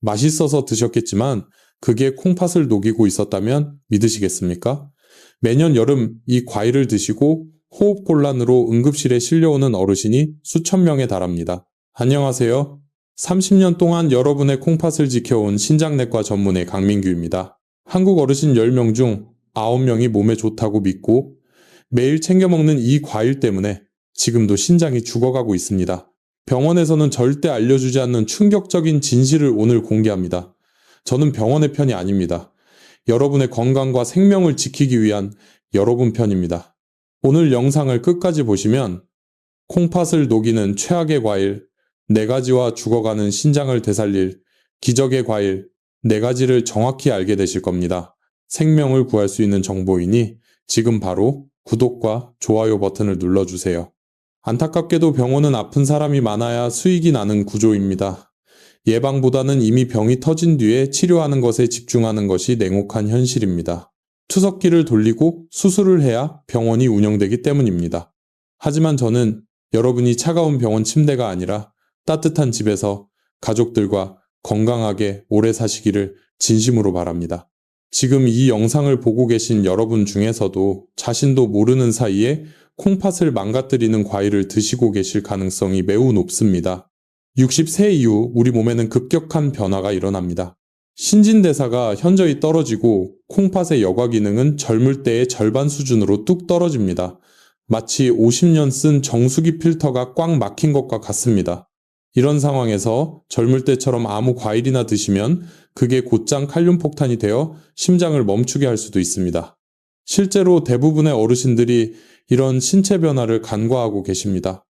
맛있어서 드셨겠지만 그게 콩팥을 녹이고 있었다면 믿으시겠습니까? 매년 여름 이 과일을 드시고 호흡곤란으로 응급실에 실려오는 어르신이 수천 명에 달합니다. 안녕하세요. 30년 동안 여러분의 콩팥을 지켜온 신장내과 전문의 강민규입니다. 한국 어르신 10명 중 9명이 몸에 좋다고 믿고 매일 챙겨 먹는 이 과일 때문에 지금도 신장이 죽어가고 있습니다. 병원에서는 절대 알려주지 않는 충격적인 진실을 오늘 공개합니다. 저는 병원의 편이 아닙니다. 여러분의 건강과 생명을 지키기 위한 여러분 편입니다. 오늘 영상을 끝까지 보시면 콩팥을 녹이는 최악의 과일 4가지와 죽어가는 신장을 되살릴 기적의 과일 4가지를 정확히 알게 되실 겁니다. 생명을 구할 수 있는 정보이니 지금 바로 구독과 좋아요 버튼을 눌러주세요. 안타깝게도 병원은 아픈 사람이 많아야 수익이 나는 구조입니다. 예방보다는 이미 병이 터진 뒤에 치료하는 것에 집중하는 것이 냉혹한 현실입니다. 투석기를 돌리고 수술을 해야 병원이 운영되기 때문입니다. 하지만 저는 여러분이 차가운 병원 침대가 아니라 따뜻한 집에서 가족들과 건강하게 오래 사시기를 진심으로 바랍니다. 지금 이 영상을 보고 계신 여러분 중에서도 자신도 모르는 사이에 콩팥을 망가뜨리는 과일을 드시고 계실 가능성이 매우 높습니다. 60세 이후 우리 몸에는 급격한 변화가 일어납니다. 신진대사가 현저히 떨어지고 콩팥의 여과 기능은 젊을 때의 절반 수준으로 뚝 떨어집니다. 마치 50년 쓴 정수기 필터가 꽉 막힌 것과 같습니다. 이런 상황에서 젊을 때처럼 아무 과일이나 드시면 그게 곧장 칼륨 폭탄이 되어 심장을 멈추게 할 수도 있습니다. 실제로 대부분의 어르신들이 이런 신체 변화를 간과하고 계십니다.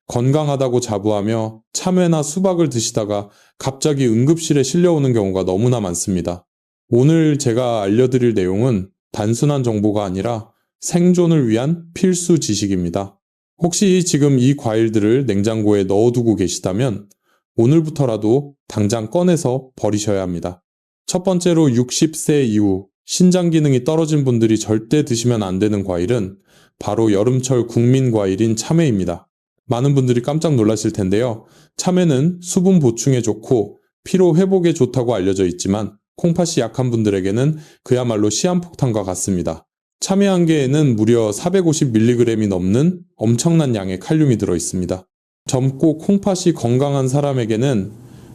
건강하다고 자부하며 참외나 수박을 드시다가 갑자기 응급실에 실려오는 경우가 너무나 많습니다. 오늘 제가 알려드릴 내용은 단순한 정보가 아니라 생존을 위한 필수 지식입니다. 혹시 지금 이 과일들을 냉장고에 넣어두고 계시다면 오늘부터라도 당장 꺼내서 버리셔야 합니다. 첫 번째로 60세 이후 신장 기능이 떨어진 분들이 절대 드시면 안 되는 과일은 바로 여름철 국민 과일인 참외입니다. 많은 분들이 깜짝 놀라실 텐데요. 참외는 수분 보충에 좋고 피로 회복에 좋다고 알려져 있지만 콩팥이 약한 분들에게는 그야말로 시한폭탄과 같습니다. 참외 한 개에는 무려 450mg이 넘는 엄청난 양의 칼륨이 들어있습니다. 젊고 콩팥이 건강한 사람에게는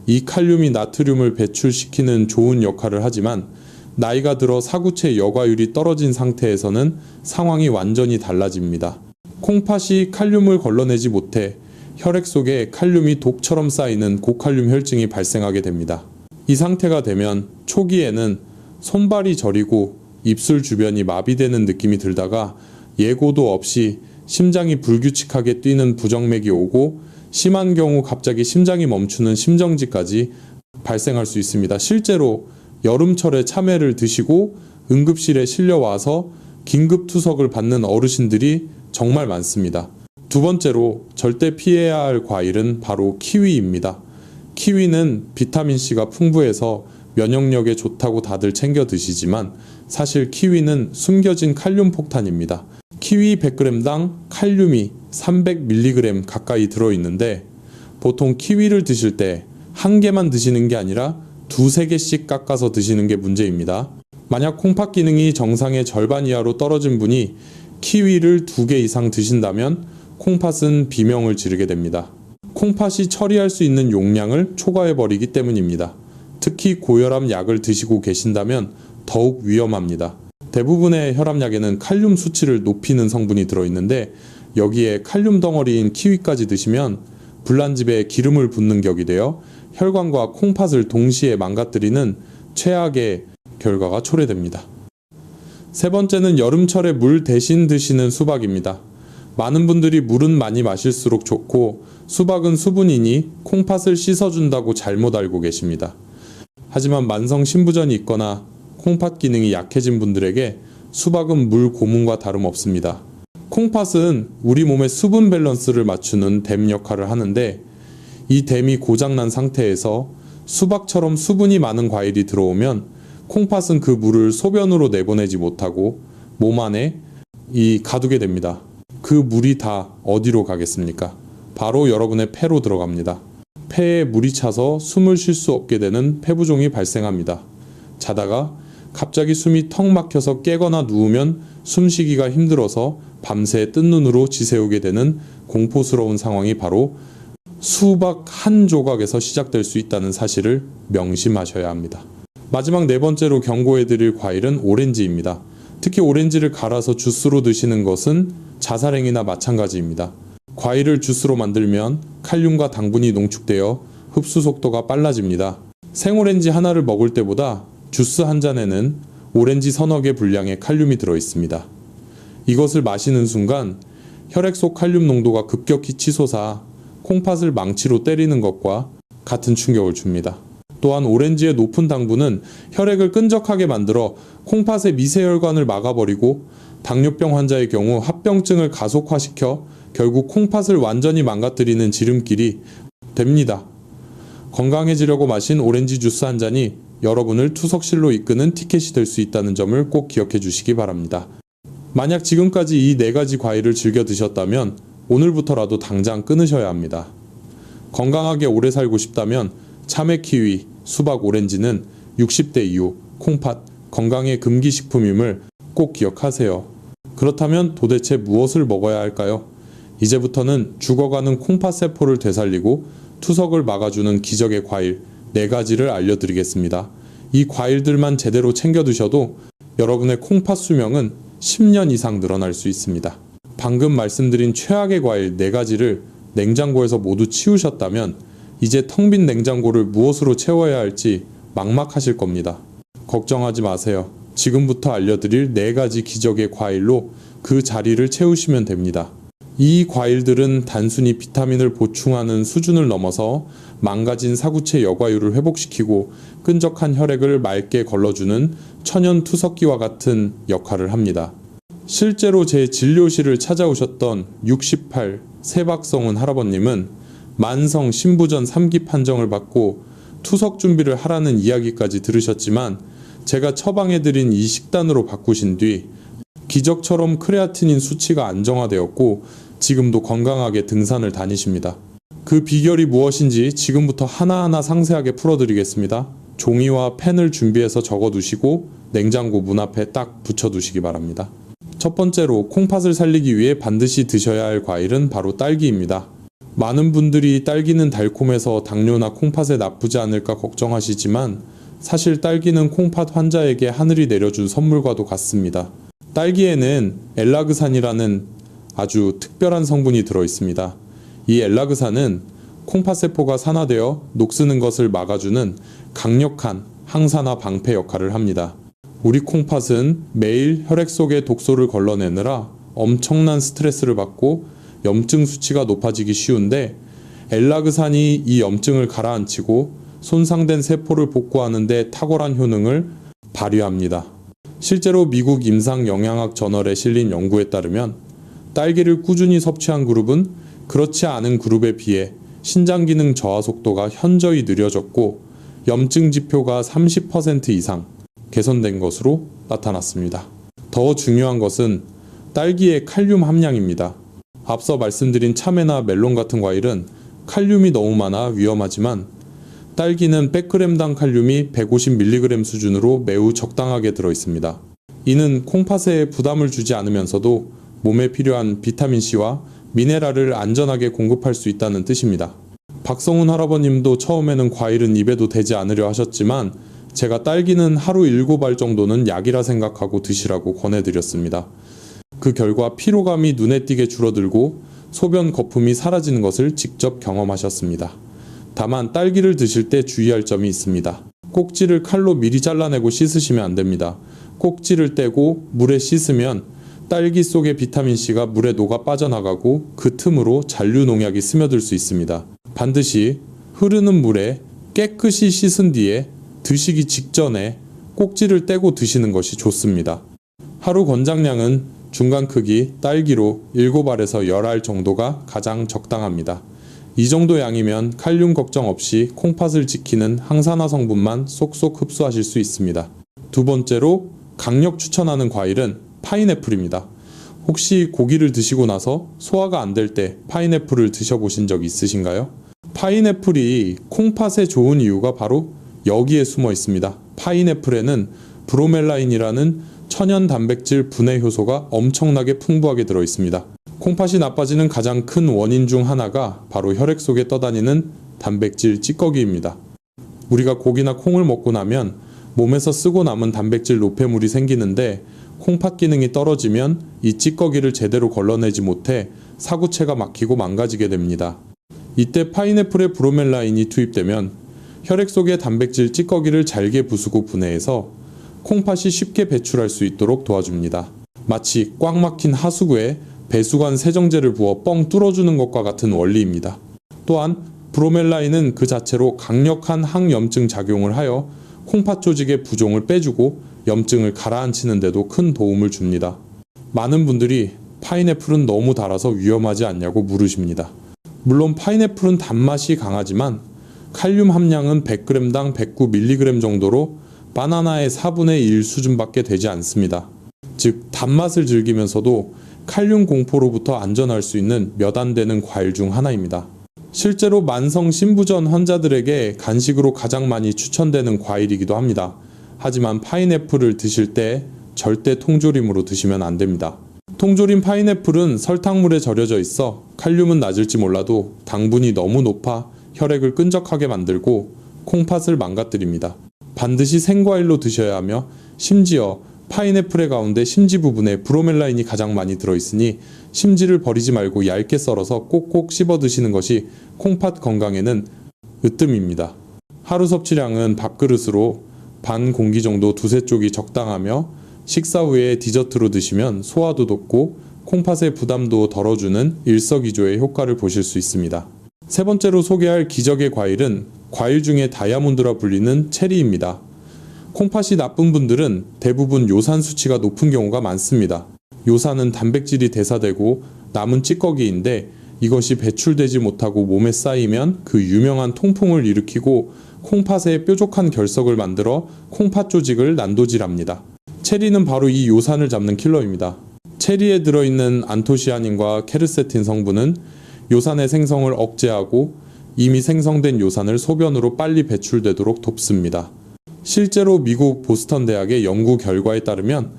이 칼륨이 나트륨을 배출시키는 좋은 역할을 하지만 나이가 들어 사구체 여과율이 떨어진 상태에서는 상황이 완전히 달라집니다. 콩팥이 칼륨을 걸러내지 못해 혈액 속에 칼륨이 독처럼 쌓이는 고칼륨 혈증이 발생하게 됩니다. 이 상태가 되면 초기에는 손발이 저리고 입술 주변이 마비되는 느낌이 들다가 예고도 없이 심장이 불규칙하게 뛰는 부정맥이 오고 심한 경우 갑자기 심장이 멈추는 심정지까지 발생할 수 있습니다. 실제로 여름철에 참외를 드시고 응급실에 실려와서 긴급 투석을 받는 어르신들이 정말 많습니다. 두 번째로 절대 피해야 할 과일은 바로 키위입니다. 키위는 비타민C가 풍부해서 면역력에 좋다고 다들 챙겨 드시지만 사실 키위는 숨겨진 칼륨 폭탄입니다. 키위 100g당 칼륨이 300mg 가까이 들어있는데 보통 키위를 드실 때 한 개만 드시는 게 아니라 2-3개씩 깎아서 드시는 게 문제입니다. 만약 콩팥 기능이 정상의 절반 이하로 떨어진 분이 키위를 2개 이상 드신다면 콩팥은 비명을 지르게 됩니다. 콩팥이 처리할 수 있는 용량을 초과해버리기 때문입니다. 특히 고혈압 약을 드시고 계신다면 더욱 위험합니다. 대부분의 혈압약에는 칼륨 수치를 높이는 성분이 들어있는데 여기에 칼륨 덩어리인 키위까지 드시면 불난집에 기름을 붓는 격이 되어 혈관과 콩팥을 동시에 망가뜨리는 최악의 결과가 초래됩니다. 세 번째는 여름철에 물 대신 드시는 수박입니다. 많은 분들이 물은 많이 마실수록 좋고 수박은 수분이니 콩팥을 씻어준다고 잘못 알고 계십니다. 하지만 만성 신부전이 있거나 콩팥 기능이 약해진 분들에게 수박은 물 고문과 다름없습니다. 콩팥은 우리 몸의 수분 밸런스를 맞추는 댐 역할을 하는데 이 댐이 고장난 상태에서 수박처럼 수분이 많은 과일이 들어오면 콩팥은 그 물을 소변으로 내보내지 못하고 몸 안에 가두게 됩니다. 그 물이 다 어디로 가겠습니까? 바로 여러분의 폐로 들어갑니다. 폐에 물이 차서 숨을 쉴 수 없게 되는 폐부종이 발생합니다. 자다가 갑자기 숨이 턱 막혀서 깨거나 누우면 숨쉬기가 힘들어서 밤새 뜬 눈으로 지새우게 되는 공포스러운 상황이 바로 수박 한 조각에서 시작될 수 있다는 사실을 명심하셔야 합니다. 마지막 네 번째로 경고해드릴 과일은 오렌지입니다. 특히 오렌지를 갈아서 주스로 드시는 것은 자살행위나 마찬가지입니다. 과일을 주스로 만들면 칼륨과 당분이 농축되어 흡수 속도가 빨라집니다. 생오렌지 하나를 먹을 때보다 주스 한 잔에는 오렌지 서너 개 분량의 칼륨이 들어있습니다. 이것을 마시는 순간 혈액 속 칼륨 농도가 급격히 치솟아 콩팥을 망치로 때리는 것과 같은 충격을 줍니다. 또한 오렌지의 높은 당분은 혈액을 끈적하게 만들어 콩팥의 미세혈관을 막아버리고 당뇨병 환자의 경우 합병증을 가속화시켜 결국 콩팥을 완전히 망가뜨리는 지름길이 됩니다. 건강해지려고 마신 오렌지 주스 한 잔이 여러분을 투석실로 이끄는 티켓이 될 수 있다는 점을 꼭 기억해 주시기 바랍니다. 만약 지금까지 이 네 가지 과일을 즐겨 드셨다면 오늘부터라도 당장 끊으셔야 합니다. 건강하게 오래 살고 싶다면 참외, 키위, 수박, 오렌지는 60대 이후 콩팥, 건강의 금기식품임을 꼭 기억하세요. 그렇다면 도대체 무엇을 먹어야 할까요? 이제부터는 죽어가는 콩팥 세포를 되살리고 투석을 막아주는 기적의 과일 4가지를 알려드리겠습니다. 이 과일들만 제대로 챙겨 드셔도 여러분의 콩팥 수명은 10년 이상 늘어날 수 있습니다. 방금 말씀드린 최악의 과일 4가지를 냉장고에서 모두 치우셨다면 이제 텅 빈 냉장고를 무엇으로 채워야 할지 막막하실 겁니다. 걱정하지 마세요. 지금부터 알려드릴 4가지 기적의 과일로 그 자리를 채우시면 됩니다. 이 과일들은 단순히 비타민을 보충하는 수준을 넘어서 망가진 사구체 여과율을 회복시키고 끈적한 혈액을 맑게 걸러주는 천연 투석기와 같은 역할을 합니다. 실제로 제 진료실을 찾아오셨던 68 세박성훈 할아버님은 만성 신부전 3기 판정을 받고 투석 준비를 하라는 이야기까지 들으셨지만 제가 처방해드린 이 식단으로 바꾸신 뒤 기적처럼 크레아티닌 수치가 안정화되었고 지금도 건강하게 등산을 다니십니다. 그 비결이 무엇인지 지금부터 하나하나 상세하게 풀어드리겠습니다. 종이와 펜을 준비해서 적어두시고 냉장고 문 앞에 딱 붙여두시기 바랍니다. 첫 번째로 콩팥을 살리기 위해 반드시 드셔야 할 과일은 바로 딸기입니다. 많은 분들이 딸기는 달콤해서 당뇨나 콩팥에 나쁘지 않을까 걱정하시지만 사실 딸기는 콩팥 환자에게 하늘이 내려준 선물과도 같습니다. 딸기에는 엘라그산이라는 아주 특별한 성분이 들어있습니다. 이 엘라그산은 콩팥세포가 산화되어 녹쓰는 것을 막아주는 강력한 항산화 방패 역할을 합니다. 우리 콩팥은 매일 혈액 속에 독소를 걸러내느라 엄청난 스트레스를 받고 염증 수치가 높아지기 쉬운데 엘라그산이 이 염증을 가라앉히고 손상된 세포를 복구하는 데 탁월한 효능을 발휘합니다. 실제로 미국 임상영양학 저널에 실린 연구에 따르면 딸기를 꾸준히 섭취한 그룹은 그렇지 않은 그룹에 비해 신장기능 저하 속도가 현저히 느려졌고 염증 지표가 30% 이상 개선된 것으로 나타났습니다. 더 중요한 것은 딸기의 칼륨 함량입니다. 앞서 말씀드린 참외나 멜론 같은 과일은 칼륨이 너무 많아 위험하지만 딸기는 100g당 칼륨이 150mg 수준으로 매우 적당하게 들어있습니다. 이는 콩팥에 부담을 주지 않으면서도 몸에 필요한 비타민C와 미네랄을 안전하게 공급할 수 있다는 뜻입니다. 박성훈 할아버님도 처음에는 과일은 입에도 대지 않으려 하셨지만 제가 딸기는 하루 7알 정도는 약이라 생각하고 드시라고 권해드렸습니다. 그 결과 피로감이 눈에 띄게 줄어들고 소변 거품이 사라지는 것을 직접 경험하셨습니다. 다만 딸기를 드실 때 주의할 점이 있습니다. 꼭지를 칼로 미리 잘라내고 씻으시면 안 됩니다. 꼭지를 떼고 물에 씻으면 딸기 속의 비타민C가 물에 녹아 빠져나가고 그 틈으로 잔류 농약이 스며들 수 있습니다. 반드시 흐르는 물에 깨끗이 씻은 뒤에 드시기 직전에 꼭지를 떼고 드시는 것이 좋습니다. 하루 권장량은 중간 크기 딸기로 7알에서 10알 정도가 가장 적당합니다. 이 정도 양이면 칼륨 걱정 없이 콩팥을 지키는 항산화 성분만 쏙쏙 흡수하실 수 있습니다. 두 번째로 강력 추천하는 과일은 파인애플입니다. 혹시 고기를 드시고 나서 소화가 안 될 때 파인애플을 드셔보신 적 있으신가요? 파인애플이 콩팥에 좋은 이유가 바로 여기에 숨어 있습니다. 파인애플에는 브로멜라인이라는 천연 단백질 분해 효소가 엄청나게 풍부하게 들어 있습니다. 콩팥이 나빠지는 가장 큰 원인 중 하나가 바로 혈액 속에 떠다니는 단백질 찌꺼기입니다. 우리가 고기나 콩을 먹고 나면 몸에서 쓰고 남은 단백질 노폐물이 생기는데 콩팥 기능이 떨어지면 이 찌꺼기를 제대로 걸러내지 못해 사구체가 막히고 망가지게 됩니다. 이때 파인애플에 브로멜라인이 투입되면 혈액 속의 단백질 찌꺼기를 잘게 부수고 분해해서 콩팥이 쉽게 배출할 수 있도록 도와줍니다. 마치 꽉 막힌 하수구에 배수관 세정제를 부어 뻥 뚫어주는 것과 같은 원리입니다. 또한 브로멜라인은 그 자체로 강력한 항염증 작용을 하여 콩팥 조직의 부종을 빼주고 염증을 가라앉히는 데도 큰 도움을 줍니다. 많은 분들이 파인애플은 너무 달아서 위험하지 않냐고 물으십니다. 물론 파인애플은 단맛이 강하지만 칼륨 함량은 100g당 109mg 정도로 바나나의 4분의 1 수준밖에 되지 않습니다. 즉 단맛을 즐기면서도 칼륨 공포로부터 안전할 수 있는 몇 안 되는 과일 중 하나입니다. 실제로 만성 신부전 환자들에게 간식으로 가장 많이 추천되는 과일이기도 합니다. 하지만 파인애플을 드실 때 절대 통조림으로 드시면 안 됩니다. 통조림 파인애플은 설탕물에 절여져 있어 칼륨은 낮을지 몰라도 당분이 너무 높아 혈액을 끈적하게 만들고 콩팥을 망가뜨립니다. 반드시 생과일로 드셔야 하며 심지어 파인애플의 가운데 심지 부분에 브로멜라인이 가장 많이 들어있으니 심지를 버리지 말고 얇게 썰어서 꼭꼭 씹어 드시는 것이 콩팥 건강에는 으뜸입니다. 하루 섭취량은 밥그릇으로 반 공기 정도 두세 쪽이 적당하며 식사 후에 디저트로 드시면 소화도 돕고 콩팥의 부담도 덜어주는 일석이조의 효과를 보실 수 있습니다. 세 번째로 소개할 기적의 과일은 과일 중에 다이아몬드라 불리는 체리입니다. 콩팥이 나쁜 분들은 대부분 요산 수치가 높은 경우가 많습니다. 요산은 단백질이 대사되고 남은 찌꺼기인데 이것이 배출되지 못하고 몸에 쌓이면 그 유명한 통풍을 일으키고 콩팥에 뾰족한 결석을 만들어 콩팥 조직을 난도질합니다. 체리는 바로 이 요산을 잡는 킬러입니다. 체리에 들어있는 안토시아닌과 케르세틴 성분은 요산의 생성을 억제하고 이미 생성된 요산을 소변으로 빨리 배출되도록 돕습니다. 실제로 미국 보스턴 대학의 연구 결과에 따르면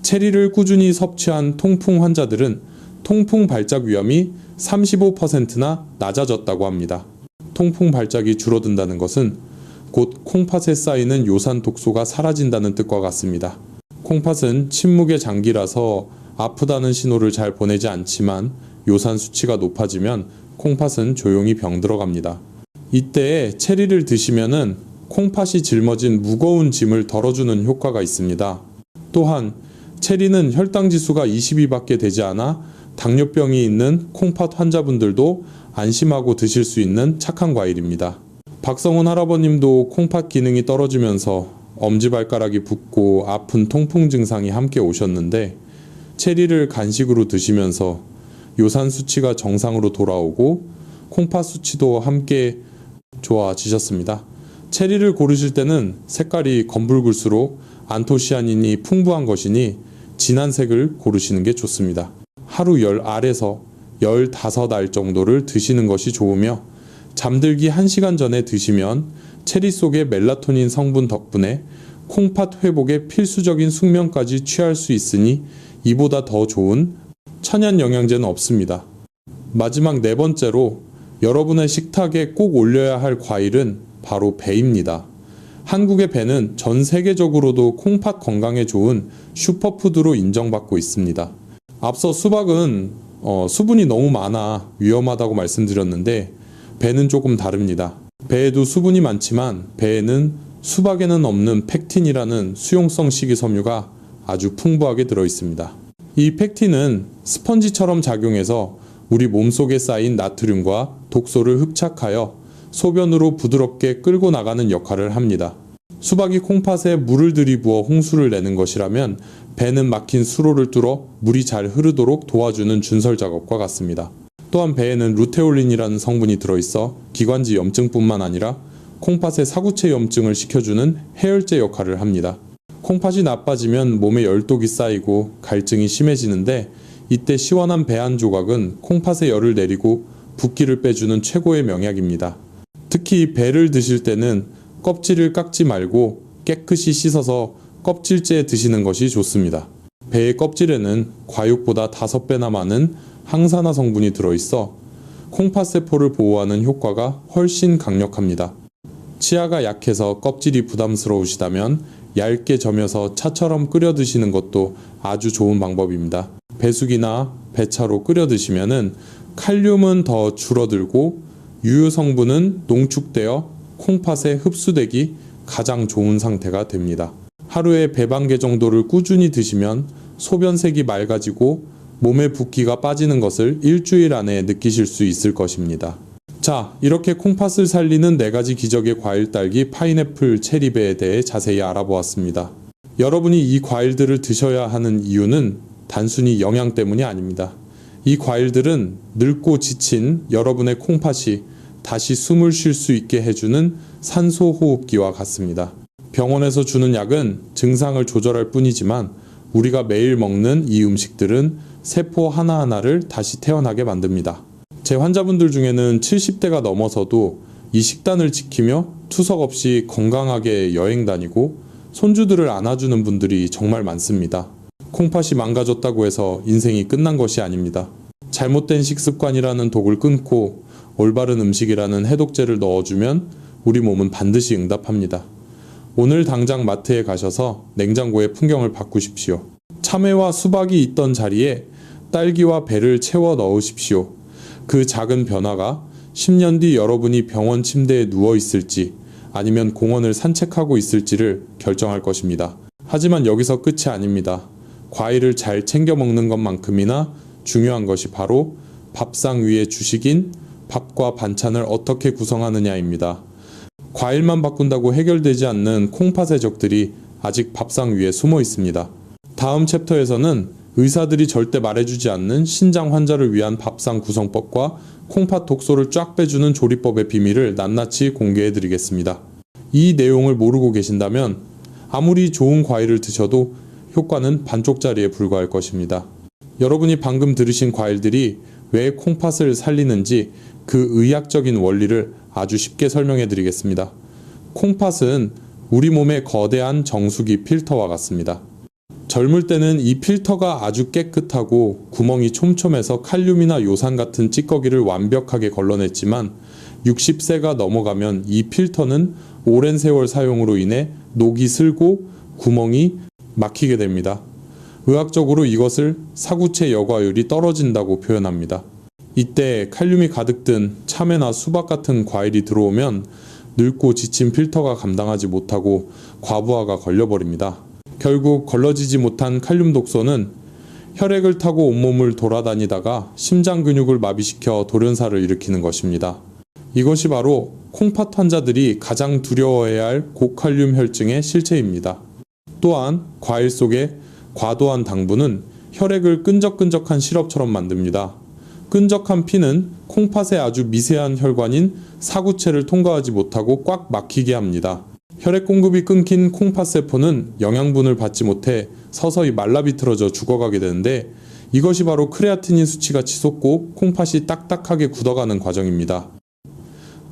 체리를 꾸준히 섭취한 통풍 환자들은 통풍 발작 위험이 35%나 낮아졌다고 합니다. 통풍 발작이 줄어든다는 것은 곧 콩팥에 쌓이는 요산 독소가 사라진다는 뜻과 같습니다. 콩팥은 침묵의 장기라서 아프다는 신호를 잘 보내지 않지만 요산 수치가 높아지면 콩팥은 조용히 병들어갑니다. 이때에 체리를 드시면은 콩팥이 짊어진 무거운 짐을 덜어주는 효과가 있습니다. 또한 체리는 혈당 지수가 22밖에 되지 않아 당뇨병이 있는 콩팥 환자분들도 안심하고 드실 수 있는 착한 과일입니다. 박성훈 할아버님도 콩팥 기능이 떨어지면서 엄지발가락이 붓고 아픈 통풍 증상이 함께 오셨는데 체리를 간식으로 드시면서 요산 수치가 정상으로 돌아오고 콩팥 수치도 함께 좋아지셨습니다. 체리를 고르실 때는 색깔이 검붉을수록 안토시아닌이 풍부한 것이니 진한 색을 고르시는 게 좋습니다. 하루 10알에서 15알 정도를 드시는 것이 좋으며 잠들기 1시간 전에 드시면 체리 속의 멜라토닌 성분 덕분에 콩팥 회복에 필수적인 숙면까지 취할 수 있으니 이보다 더 좋은 천연 영양제는 없습니다. 마지막 네 번째로 여러분의 식탁에 꼭 올려야 할 과일은 바로 배입니다. 한국의 배는 전 세계적으로도 콩팥 건강에 좋은 슈퍼푸드로 인정받고 있습니다. 앞서 수박은 수분이 너무 많아 위험하다고 말씀드렸는데 배는 조금 다릅니다. 배에도 수분이 많지만 배에는 수박에는 없는 펙틴이라는 수용성 식이섬유가 아주 풍부하게 들어있습니다. 이 펙틴은 스펀지처럼 작용해서 우리 몸속에 쌓인 나트륨과 독소를 흡착하여 소변으로 부드럽게 끌고 나가는 역할을 합니다. 수박이 콩팥에 물을 들이부어 홍수를 내는 것이라면 배는 막힌 수로를 뚫어 물이 잘 흐르도록 도와주는 준설 작업과 같습니다. 또한 배에는 루테올린이라는 성분이 들어있어 기관지 염증뿐만 아니라 콩팥의 사구체 염증을 식혀주는 해열제 역할을 합니다. 콩팥이 나빠지면 몸에 열독이 쌓이고 갈증이 심해지는데 이때 시원한 배 한 조각은 콩팥에 열을 내리고 붓기를 빼주는 최고의 명약입니다. 특히 배를 드실 때는 껍질을 깎지 말고 깨끗이 씻어서 껍질째 드시는 것이 좋습니다. 배의 껍질에는 과육보다 5배나 많은 항산화 성분이 들어있어 콩팥세포를 보호하는 효과가 훨씬 강력합니다. 치아가 약해서 껍질이 부담스러우시다면 얇게 점여서 차처럼 끓여 드시는 것도 아주 좋은 방법입니다. 배숙이나 배차로 끓여 드시면은 칼륨은 더 줄어들고 유효 성분은 농축되어 콩팥에 흡수되기 가장 좋은 상태가 됩니다. 하루에 배반개 정도를 꾸준히 드시면 소변색이 맑아지고 몸의 붓기가 빠지는 것을 일주일 안에 느끼실 수 있을 것입니다. 자, 이렇게 콩팥을 살리는 4가지 기적의 과일 딸기, 파인애플, 체리배에 대해 자세히 알아보았습니다. 여러분이 이 과일들을 드셔야 하는 이유는 단순히 영양 때문이 아닙니다. 이 과일들은 늙고 지친 여러분의 콩팥이 다시 숨을 쉴 수 있게 해주는 산소 호흡기와 같습니다. 병원에서 주는 약은 증상을 조절할 뿐이지만 우리가 매일 먹는 이 음식들은 세포 하나하나를 다시 태어나게 만듭니다. 제 환자분들 중에는 70대가 넘어서도 이 식단을 지키며 투석 없이 건강하게 여행 다니고 손주들을 안아주는 분들이 정말 많습니다. 콩팥이 망가졌다고 해서 인생이 끝난 것이 아닙니다. 잘못된 식습관이라는 독을 끊고 올바른 음식이라는 해독제를 넣어주면 우리 몸은 반드시 응답합니다. 오늘 당장 마트에 가셔서 냉장고의 풍경을 바꾸십시오. 참외와 수박이 있던 자리에 딸기와 배를 채워 넣으십시오. 그 작은 변화가 10년 뒤 여러분이 병원 침대에 누워 있을지 아니면 공원을 산책하고 있을지를 결정할 것입니다. 하지만 여기서 끝이 아닙니다. 과일을 잘 챙겨 먹는 것만큼이나 중요한 것이 바로 밥상 위의 주식인 밥과 반찬을 어떻게 구성하느냐입니다. 과일만 바꾼다고 해결되지 않는 콩팥의 적들이 아직 밥상 위에 숨어 있습니다. 다음 챕터에서는 의사들이 절대 말해주지 않는 신장 환자를 위한 밥상 구성법과 콩팥 독소를 쫙 빼주는 조리법의 비밀을 낱낱이 공개해드리겠습니다. 이 내용을 모르고 계신다면 아무리 좋은 과일을 드셔도 효과는 반쪽짜리에 불과할 것입니다. 여러분이 방금 들으신 과일들이 왜 콩팥을 살리는지 그 의학적인 원리를 아주 쉽게 설명해 드리겠습니다. 콩팥은 우리 몸의 거대한 정수기 필터와 같습니다. 젊을 때는 이 필터가 아주 깨끗하고 구멍이 촘촘해서 칼륨이나 요산 같은 찌꺼기를 완벽하게 걸러냈지만 60세가 넘어가면 이 필터는 오랜 세월 사용으로 인해 녹이 슬고 구멍이 막히게 됩니다. 의학적으로 이것을 사구체 여과율이 떨어진다고 표현합니다. 이때 칼륨이 가득 든 참외나 수박 같은 과일이 들어오면 늙고 지친 필터가 감당하지 못하고 과부하가 걸려버립니다. 결국 걸러지지 못한 칼륨 독소는 혈액을 타고 온몸을 돌아다니다가 심장 근육을 마비시켜 돌연사를 일으키는 것입니다. 이것이 바로 콩팥 환자들이 가장 두려워해야 할 고칼륨 혈증의 실체입니다. 또한 과일 속의 과도한 당분은 혈액을 끈적끈적한 시럽처럼 만듭니다. 끈적한 피는 콩팥의 아주 미세한 혈관인 사구체를 통과하지 못하고 꽉 막히게 합니다. 혈액 공급이 끊긴 콩팥세포는 영양분을 받지 못해 서서히 말라비틀어져 죽어가게 되는데 이것이 바로 크레아티닌 수치가 치솟고 콩팥이 딱딱하게 굳어가는 과정입니다.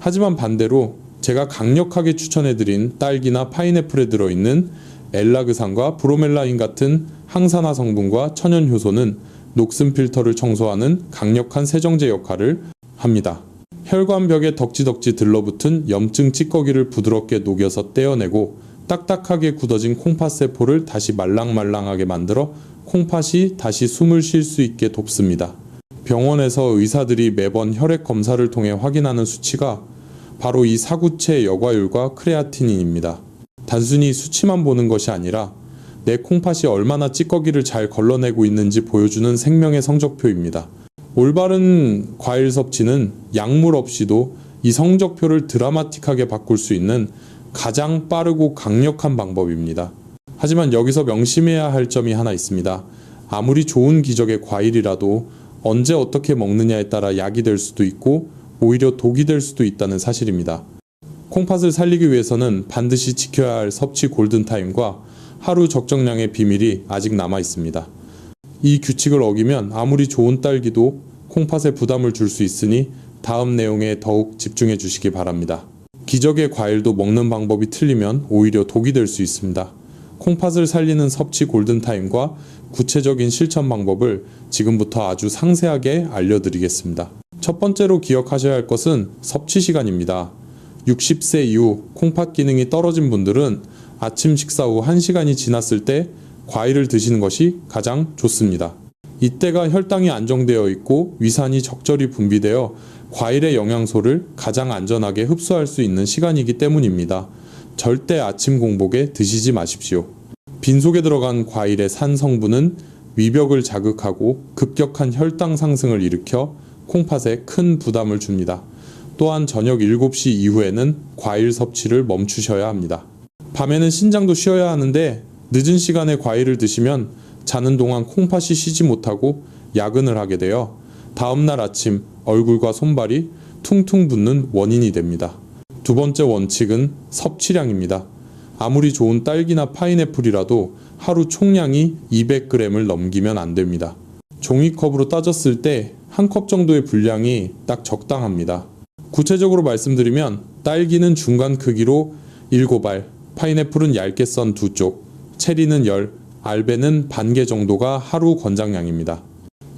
하지만 반대로 제가 강력하게 추천해드린 딸기나 파인애플에 들어있는 엘라그산과 브로멜라인 같은 항산화 성분과 천연효소는 녹슨 필터를 청소하는 강력한 세정제 역할을 합니다. 혈관벽에 덕지덕지 들러붙은 염증 찌꺼기를 부드럽게 녹여서 떼어내고 딱딱하게 굳어진 콩팥세포를 다시 말랑말랑하게 만들어 콩팥이 다시 숨을 쉴 수 있게 돕습니다. 병원에서 의사들이 매번 혈액 검사를 통해 확인하는 수치가 바로 이 사구체 여과율과 크레아티닌입니다. 단순히 수치만 보는 것이 아니라 내 콩팥이 얼마나 찌꺼기를 잘 걸러내고 있는지 보여주는 생명의 성적표입니다. 올바른 과일 섭취는 약물 없이도 이 성적표를 드라마틱하게 바꿀 수 있는 가장 빠르고 강력한 방법입니다. 하지만 여기서 명심해야 할 점이 하나 있습니다. 아무리 좋은 기적의 과일이라도 언제 어떻게 먹느냐에 따라 약이 될 수도 있고 오히려 독이 될 수도 있다는 사실입니다. 콩팥을 살리기 위해서는 반드시 지켜야 할 섭취 골든타임과 하루 적정량의 비밀이 아직 남아 있습니다. 이 규칙을 어기면 아무리 좋은 딸기도 콩팥에 부담을 줄 수 있으니 다음 내용에 더욱 집중해 주시기 바랍니다. 기적의 과일도 먹는 방법이 틀리면 오히려 독이 될 수 있습니다. 콩팥을 살리는 섭취 골든타임과 구체적인 실천 방법을 지금부터 아주 상세하게 알려드리겠습니다. 첫 번째로 기억하셔야 할 것은 섭취 시간입니다. 60세 이후 콩팥 기능이 떨어진 분들은 아침 식사 후 1시간이 지났을 때 과일을 드시는 것이 가장 좋습니다. 이때가 혈당이 안정되어 있고 위산이 적절히 분비되어 과일의 영양소를 가장 안전하게 흡수할 수 있는 시간이기 때문입니다. 절대 아침 공복에 드시지 마십시오. 빈속에 들어간 과일의 산 성분은 위벽을 자극하고 급격한 혈당 상승을 일으켜 콩팥에 큰 부담을 줍니다. 또한 저녁 7시 이후에는 과일 섭취를 멈추셔야 합니다. 밤에는 신장도 쉬어야 하는데 늦은 시간에 과일을 드시면 자는 동안 콩팥이 쉬지 못하고 야근을 하게 되어 다음날 아침 얼굴과 손발이 퉁퉁 붓는 원인이 됩니다. 두 번째 원칙은 섭취량입니다. 아무리 좋은 딸기나 파인애플이라도 하루 총량이 200g을 넘기면 안 됩니다. 종이컵으로 따졌을 때 한 컵 정도의 분량이 딱 적당합니다. 구체적으로 말씀드리면 딸기는 중간 크기로 7알, 파인애플은 얇게 썬 2쪽, 체리는 10, 알배는 반 개 정도가 하루 권장량입니다.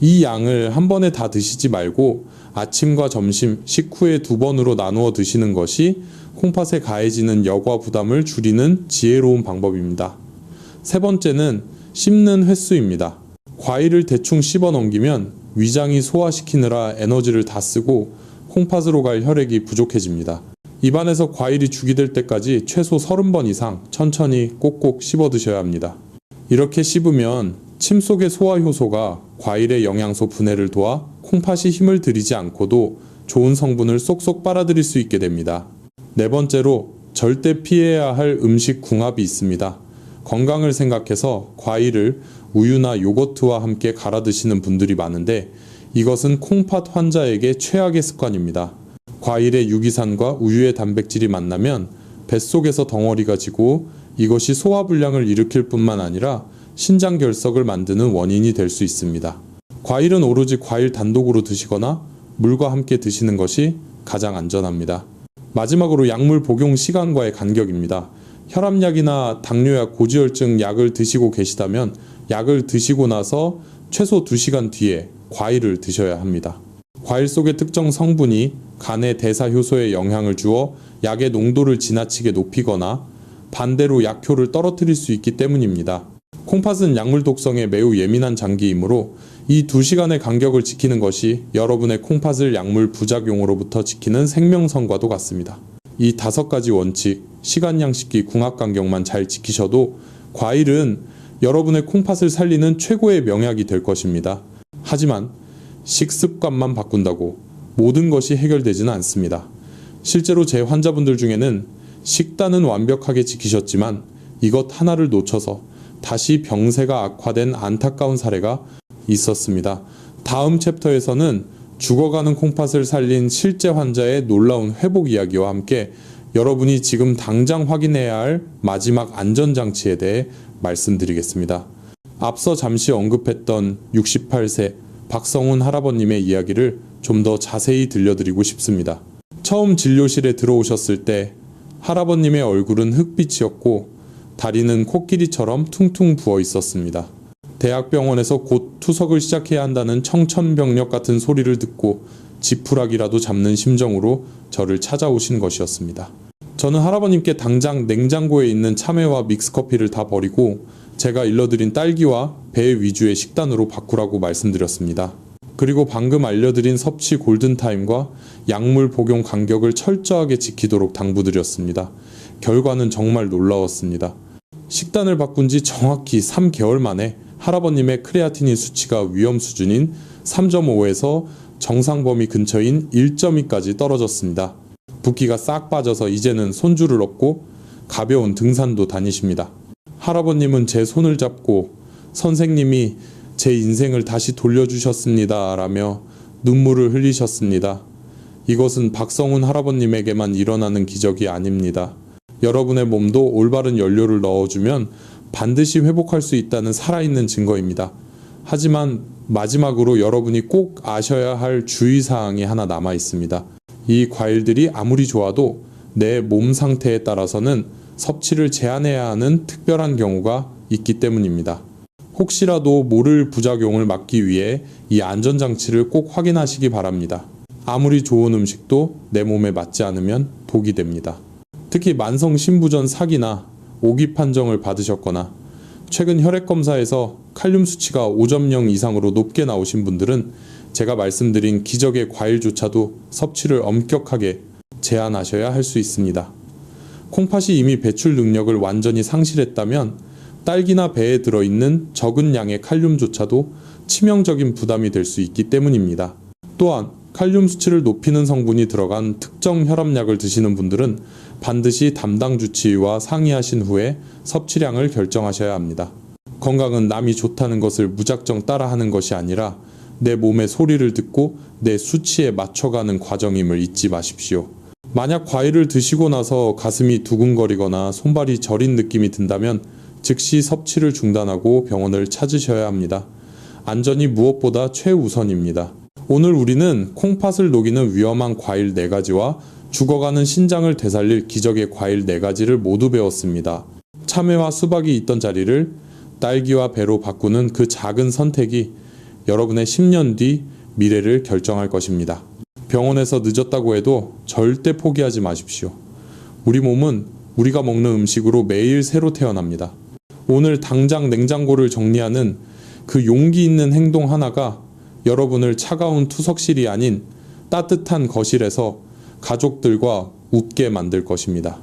이 양을 한 번에 다 드시지 말고 아침과 점심, 식후에 2번으로 나누어 드시는 것이 콩팥에 가해지는 여과 부담을 줄이는 지혜로운 방법입니다. 세 번째는 씹는 횟수입니다. 과일을 대충 씹어 넘기면 위장이 소화시키느라 에너지를 다 쓰고 콩팥으로 갈 혈액이 부족해집니다. 입안에서 과일이 죽이 될 때까지 최소 30번 이상 천천히 꼭꼭 씹어 드셔야 합니다. 이렇게 씹으면 침 속의 소화 효소가 과일의 영양소 분해를 도와 콩팥이 힘을 들이지 않고도 좋은 성분을 쏙쏙 빨아들일 수 있게 됩니다. 네 번째로 절대 피해야 할 음식 궁합이 있습니다. 건강을 생각해서 과일을 우유나 요거트와 함께 갈아 드시는 분들이 많은데 이것은 콩팥 환자에게 최악의 습관입니다. 과일의 유기산과 우유의 단백질이 만나면 뱃속에서 덩어리가 지고 이것이 소화불량을 일으킬 뿐만 아니라 신장 결석을 만드는 원인이 될 수 있습니다. 과일은 오로지 과일 단독으로 드시거나 물과 함께 드시는 것이 가장 안전합니다. 마지막으로 약물 복용 시간과의 간격입니다. 혈압약이나 당뇨약, 고지혈증 약을 드시고 계시다면 약을 드시고 나서 최소 2시간 뒤에 과일을 드셔야 합니다. 과일 속의 특정 성분이 간의 대사 효소에 영향을 주어 약의 농도를 지나치게 높이거나 반대로 약효를 떨어뜨릴 수 있기 때문입니다. 콩팥은 약물 독성에 매우 예민한 장기이므로 이 2시간의 간격을 지키는 것이 여러분의 콩팥을 약물 부작용으로부터 지키는 생명선과도 같습니다. 이 5가지 원칙, 시간 양식기 궁합 간격만 잘 지키셔도 과일은 여러분의 콩팥을 살리는 최고의 명약이 될 것입니다. 하지만 식습관만 바꾼다고 모든 것이 해결되지는 않습니다. 실제로 제 환자분들 중에는 식단은 완벽하게 지키셨지만 이것 하나를 놓쳐서 다시 병세가 악화된 안타까운 사례가 있었습니다. 다음 챕터에서는 죽어가는 콩팥을 살린 실제 환자의 놀라운 회복 이야기와 함께 여러분이 지금 당장 확인해야 할 마지막 안전장치에 대해 말씀드리겠습니다. 앞서 잠시 언급했던 68세 박성훈 할아버님의 이야기를 좀 더 자세히 들려드리고 싶습니다. 처음 진료실에 들어오셨을 때 할아버님의 얼굴은 흑빛이었고 다리는 코끼리처럼 퉁퉁 부어 있었습니다. 대학병원에서 곧 투석을 시작해야 한다는 청천벽력 같은 소리를 듣고 지푸라기라도 잡는 심정으로 저를 찾아오신 것이었습니다. 저는 할아버님께 당장 냉장고에 있는 참외와 믹스커피를 다 버리고 제가 일러드린 딸기와 배 위주의 식단으로 바꾸라고 말씀드렸습니다. 그리고 방금 알려드린 섭취 골든타임과 약물 복용 간격을 철저하게 지키도록 당부드렸습니다. 결과는 정말 놀라웠습니다. 식단을 바꾼 지 정확히 3개월 만에 할아버님의 크레아티닌 수치가 위험 수준인 3.5에서 정상 범위 근처인 1.2까지 떨어졌습니다. 붓기가 싹 빠져서 이제는 손주를 업고 가벼운 등산도 다니십니다. 할아버님은 제 손을 잡고 선생님이 제 인생을 다시 돌려주셨습니다 라며 눈물을 흘리셨습니다. 이것은 박성훈 할아버님에게만 일어나는 기적이 아닙니다. 여러분의 몸도 올바른 연료를 넣어주면 반드시 회복할 수 있다는 살아있는 증거입니다. 하지만 마지막으로 여러분이 꼭 아셔야 할 주의사항이 하나 남아 있습니다. 이 과일들이 아무리 좋아도 내 몸 상태에 따라서는 섭취를 제한해야 하는 특별한 경우가 있기 때문입니다. 혹시라도 모를 부작용을 막기 위해 이 안전장치를 꼭 확인하시기 바랍니다. 아무리 좋은 음식도 내 몸에 맞지 않으면 독이 됩니다. 특히 만성 신부전 사기나 오기 판정을 받으셨거나 최근 혈액검사에서 칼륨 수치가 5.0 이상으로 높게 나오신 분들은 제가 말씀드린 기적의 과일조차도 섭취를 엄격하게 제한하셔야 할 수 있습니다. 콩팥이 이미 배출 능력을 완전히 상실했다면 딸기나 배에 들어있는 적은 양의 칼륨조차도 치명적인 부담이 될 수 있기 때문입니다. 또한 칼륨 수치를 높이는 성분이 들어간 특정 혈압약을 드시는 분들은 반드시 담당 주치의와 상의하신 후에 섭취량을 결정하셔야 합니다. 건강은 남이 좋다는 것을 무작정 따라하는 것이 아니라 내 몸의 소리를 듣고 내 수치에 맞춰가는 과정임을 잊지 마십시오. 만약 과일을 드시고 나서 가슴이 두근거리거나 손발이 저린 느낌이 든다면 즉시 섭취를 중단하고 병원을 찾으셔야 합니다. 안전이 무엇보다 최우선입니다. 오늘 우리는 콩팥을 녹이는 위험한 과일 4가지와 죽어가는 신장을 되살릴 기적의 과일 4가지를 모두 배웠습니다. 참외와 수박이 있던 자리를 딸기와 배로 바꾸는 그 작은 선택이 여러분의 10년 뒤 미래를 결정할 것입니다. 병원에서 늦었다고 해도 절대 포기하지 마십시오. 우리 몸은 우리가 먹는 음식으로 매일 새로 태어납니다. 오늘 당장 냉장고를 정리하는 그 용기 있는 행동 하나가 여러분을 차가운 투석실이 아닌 따뜻한 거실에서 가족들과 웃게 만들 것입니다.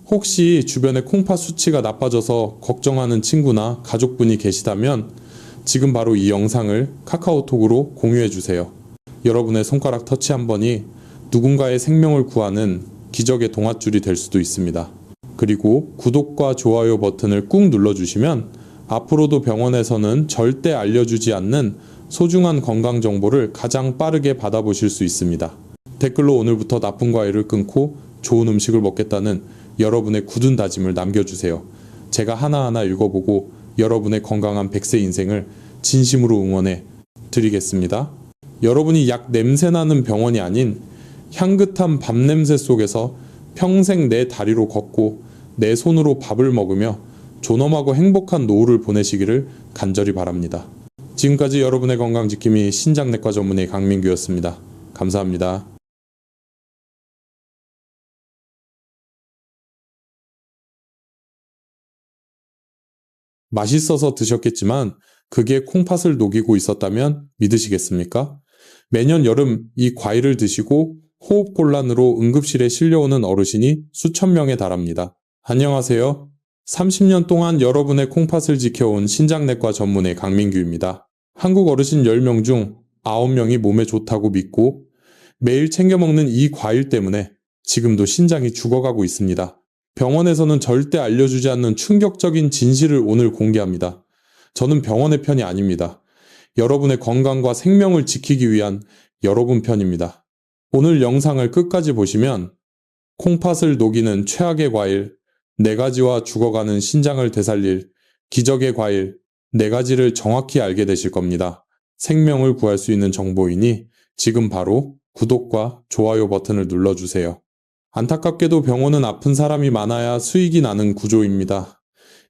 혹시 주변에 콩팥 수치가 나빠져서 걱정하는 친구나 가족분이 계시다면 지금 바로 이 영상을 카카오톡으로 공유해 주세요. 여러분의 손가락 터치 한 번이 누군가의 생명을 구하는 기적의 동아줄이 될 수도 있습니다. 그리고 구독과 좋아요 버튼을 꾹 눌러주시면 앞으로도 병원에서는 절대 알려주지 않는 소중한 건강 정보를 가장 빠르게 받아보실 수 있습니다. 댓글로 오늘부터 나쁜 과일을 끊고 좋은 음식을 먹겠다는 여러분의 굳은 다짐을 남겨주세요. 제가 하나하나 읽어보고 여러분의 건강한 100세 인생을 진심으로 응원해 드리겠습니다. 여러분이 약 냄새나는 병원이 아닌 향긋한 밥 냄새 속에서 평생 내 다리로 걷고 내 손으로 밥을 먹으며 존엄하고 행복한 노후를 보내시기를 간절히 바랍니다. 지금까지 여러분의 건강지킴이 신장내과 전문의 강민규였습니다. 감사합니다. 맛있어서 드셨겠지만 그게 콩팥을 녹이고 있었다면 믿으시겠습니까? 매년 여름 이 과일을 드시고 호흡곤란으로 응급실에 실려오는 어르신이 수천 명에 달합니다. 안녕하세요. 30년 동안 여러분의 콩팥을 지켜온 신장내과 전문의 강민규입니다. 한국 어르신 10명 중 9명이 몸에 좋다고 믿고 매일 챙겨 먹는 이 과일 때문에 지금도 신장이 죽어가고 있습니다. 병원에서는 절대 알려주지 않는 충격적인 진실을 오늘 공개합니다. 저는 병원의 편이 아닙니다. 여러분의 건강과 생명을 지키기 위한 여러분 편입니다. 오늘 영상을 끝까지 보시면 콩팥을 녹이는 최악의 과일 4가지와 죽어가는 신장을 되살릴 기적의 과일 4가지를 정확히 알게 되실 겁니다. 생명을 구할 수 있는 정보이니 지금 바로 구독과 좋아요 버튼을 눌러주세요. 안타깝게도 병원은 아픈 사람이 많아야 수익이 나는 구조입니다.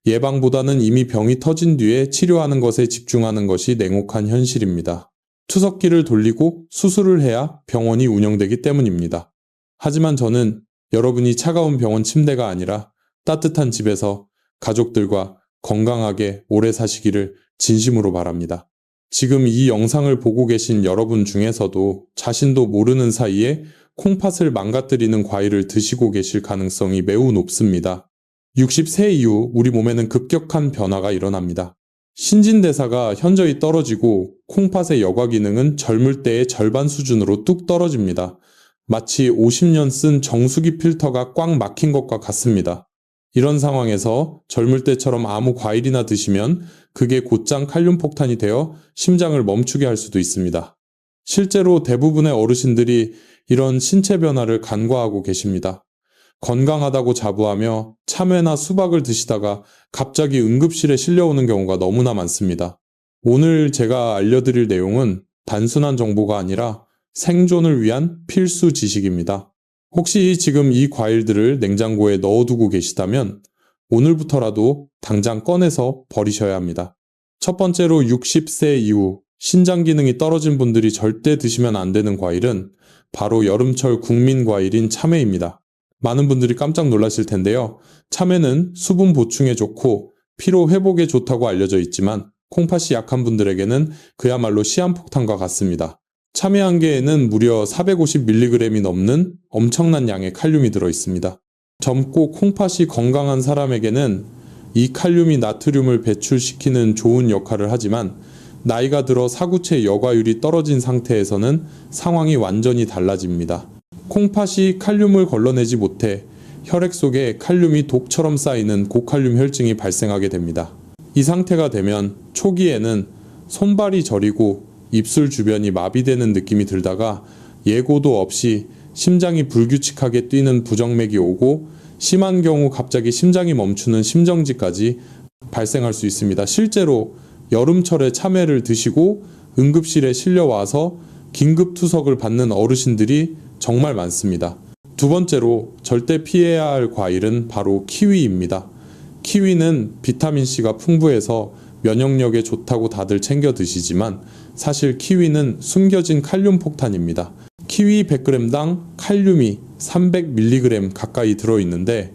예방보다는 이미 병이 터진 뒤에 치료하는 것에 집중하는 것이 냉혹한 현실입니다. 투석기를 돌리고 수술을 해야 병원이 운영되기 때문입니다. 하지만 저는 여러분이 차가운 병원 침대가 아니라 따뜻한 집에서 가족들과 건강하게 오래 사시기를 진심으로 바랍니다. 지금 이 영상을 보고 계신 여러분 중에서도 자신도 모르는 사이에 콩팥을 망가뜨리는 과일을 드시고 계실 가능성이 매우 높습니다. 60세 이후 우리 몸에는 급격한 변화가 일어납니다. 신진대사가 현저히 떨어지고 콩팥의 여과 기능은 젊을 때의 절반 수준으로 뚝 떨어집니다. 마치 50년 쓴 정수기 필터가 꽉 막힌 것과 같습니다. 이런 상황에서 젊을 때처럼 아무 과일이나 드시면 그게 곧장 칼륨 폭탄이 되어 심장을 멈추게 할 수도 있습니다. 실제로 대부분의 어르신들이 이런 신체 변화를 간과하고 계십니다. 건강하다고 자부하며 참외나 수박을 드시다가 갑자기 응급실에 실려오는 경우가 너무나 많습니다. 오늘 제가 알려드릴 내용은 단순한 정보가 아니라 생존을 위한 필수 지식입니다. 혹시 지금 이 과일들을 냉장고에 넣어두고 계시다면 오늘부터라도 당장 꺼내서 버리셔야 합니다. 첫 번째로 60세 이후 신장 기능이 떨어진 분들이 절대 드시면 안 되는 과일은 바로 여름철 국민 과일인 참외입니다. 많은 분들이 깜짝 놀라실 텐데요. 참외는 수분 보충에 좋고 피로 회복에 좋다고 알려져 있지만 콩팥이 약한 분들에게는 그야말로 시한폭탄과 같습니다. 참외 한 개에는 무려 450mg이 넘는 엄청난 양의 칼륨이 들어있습니다. 젊고 콩팥이 건강한 사람에게는 이 칼륨이 나트륨을 배출시키는 좋은 역할을 하지만 나이가 들어 사구체 여과율이 떨어진 상태에서는 상황이 완전히 달라집니다. 콩팥이 칼륨을 걸러내지 못해 혈액 속에 칼륨이 독처럼 쌓이는 고칼륨 혈증이 발생하게 됩니다. 이 상태가 되면 초기에는 손발이 저리고 입술 주변이 마비되는 느낌이 들다가 예고도 없이 심장이 불규칙하게 뛰는 부정맥이 오고 심한 경우 갑자기 심장이 멈추는 심정지까지 발생할 수 있습니다. 실제로 여름철에 참외를 드시고 응급실에 실려와서 긴급 투석을 받는 어르신들이 정말 많습니다. 두 번째로 절대 피해야 할 과일은 바로 키위입니다. 키위는 비타민C가 풍부해서 면역력에 좋다고 다들 챙겨 드시지만 사실 키위는 숨겨진 칼륨 폭탄입니다. 키위 100g당 칼륨이 300mg 가까이 들어있는데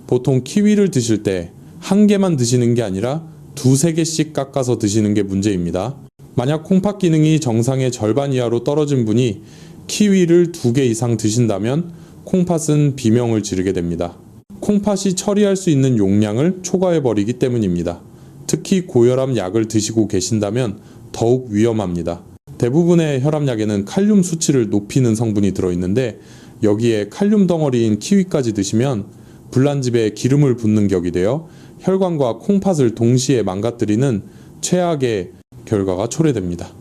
보통 키위를 드실 때 한 개만 드시는 게 아니라 두세 개씩 깎아서 드시는 게 문제입니다. 만약 콩팥 기능이 정상의 절반 이하로 떨어진 분이 키위를 2개 이상 드신다면 콩팥은 비명을 지르게 됩니다. 콩팥이 처리할 수 있는 용량을 초과해버리기 때문입니다. 특히 고혈압 약을 드시고 계신다면 더욱 위험합니다. 대부분의 혈압약에는 칼륨 수치를 높이는 성분이 들어있는데 여기에 칼륨 덩어리인 키위까지 드시면 불난집에 기름을 붓는 격이 되어 혈관과 콩팥을 동시에 망가뜨리는 최악의 결과가 초래됩니다.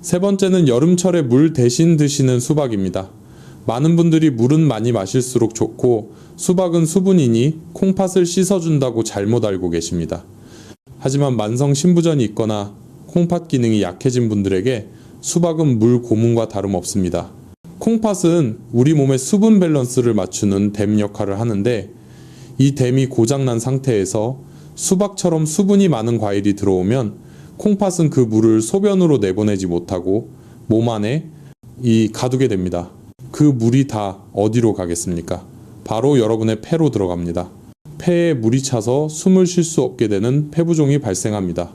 세 번째는 여름철에 물 대신 드시는 수박입니다. 많은 분들이 물은 많이 마실수록 좋고 수박은 수분이니 콩팥을 씻어준다고 잘못 알고 계십니다. 하지만 만성 신부전이 있거나 콩팥 기능이 약해진 분들에게 수박은 물 고문과 다름없습니다. 콩팥은 우리 몸의 수분 밸런스를 맞추는 댐 역할을 하는데 이 댐이 고장난 상태에서 수박처럼 수분이 많은 과일이 들어오면 콩팥은 그 물을 소변으로 내보내지 못하고 몸 안에 가두게 됩니다. 그 물이 다 어디로 가겠습니까? 바로 여러분의 폐로 들어갑니다. 폐에 물이 차서 숨을 쉴 수 없게 되는 폐부종이 발생합니다.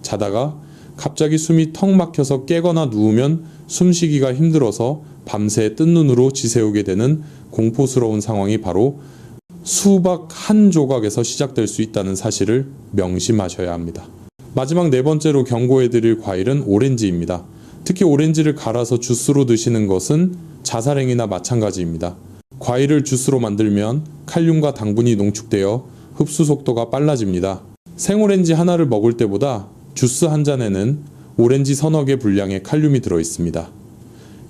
자다가 갑자기 숨이 턱 막혀서 깨거나 누우면 숨쉬기가 힘들어서 밤새 뜬 눈으로 지새우게 되는 공포스러운 상황이 바로 수박 한 조각에서 시작될 수 있다는 사실을 명심하셔야 합니다. 마지막 네 번째로 경고해드릴 과일은 오렌지입니다. 특히 오렌지를 갈아서 주스로 드시는 것은 자살행위나 마찬가지입니다. 과일을 주스로 만들면 칼륨과 당분이 농축되어 흡수 속도가 빨라집니다. 생오렌지 하나를 먹을 때보다 주스 한 잔에는 오렌지 서너 개 분량의 칼륨이 들어있습니다.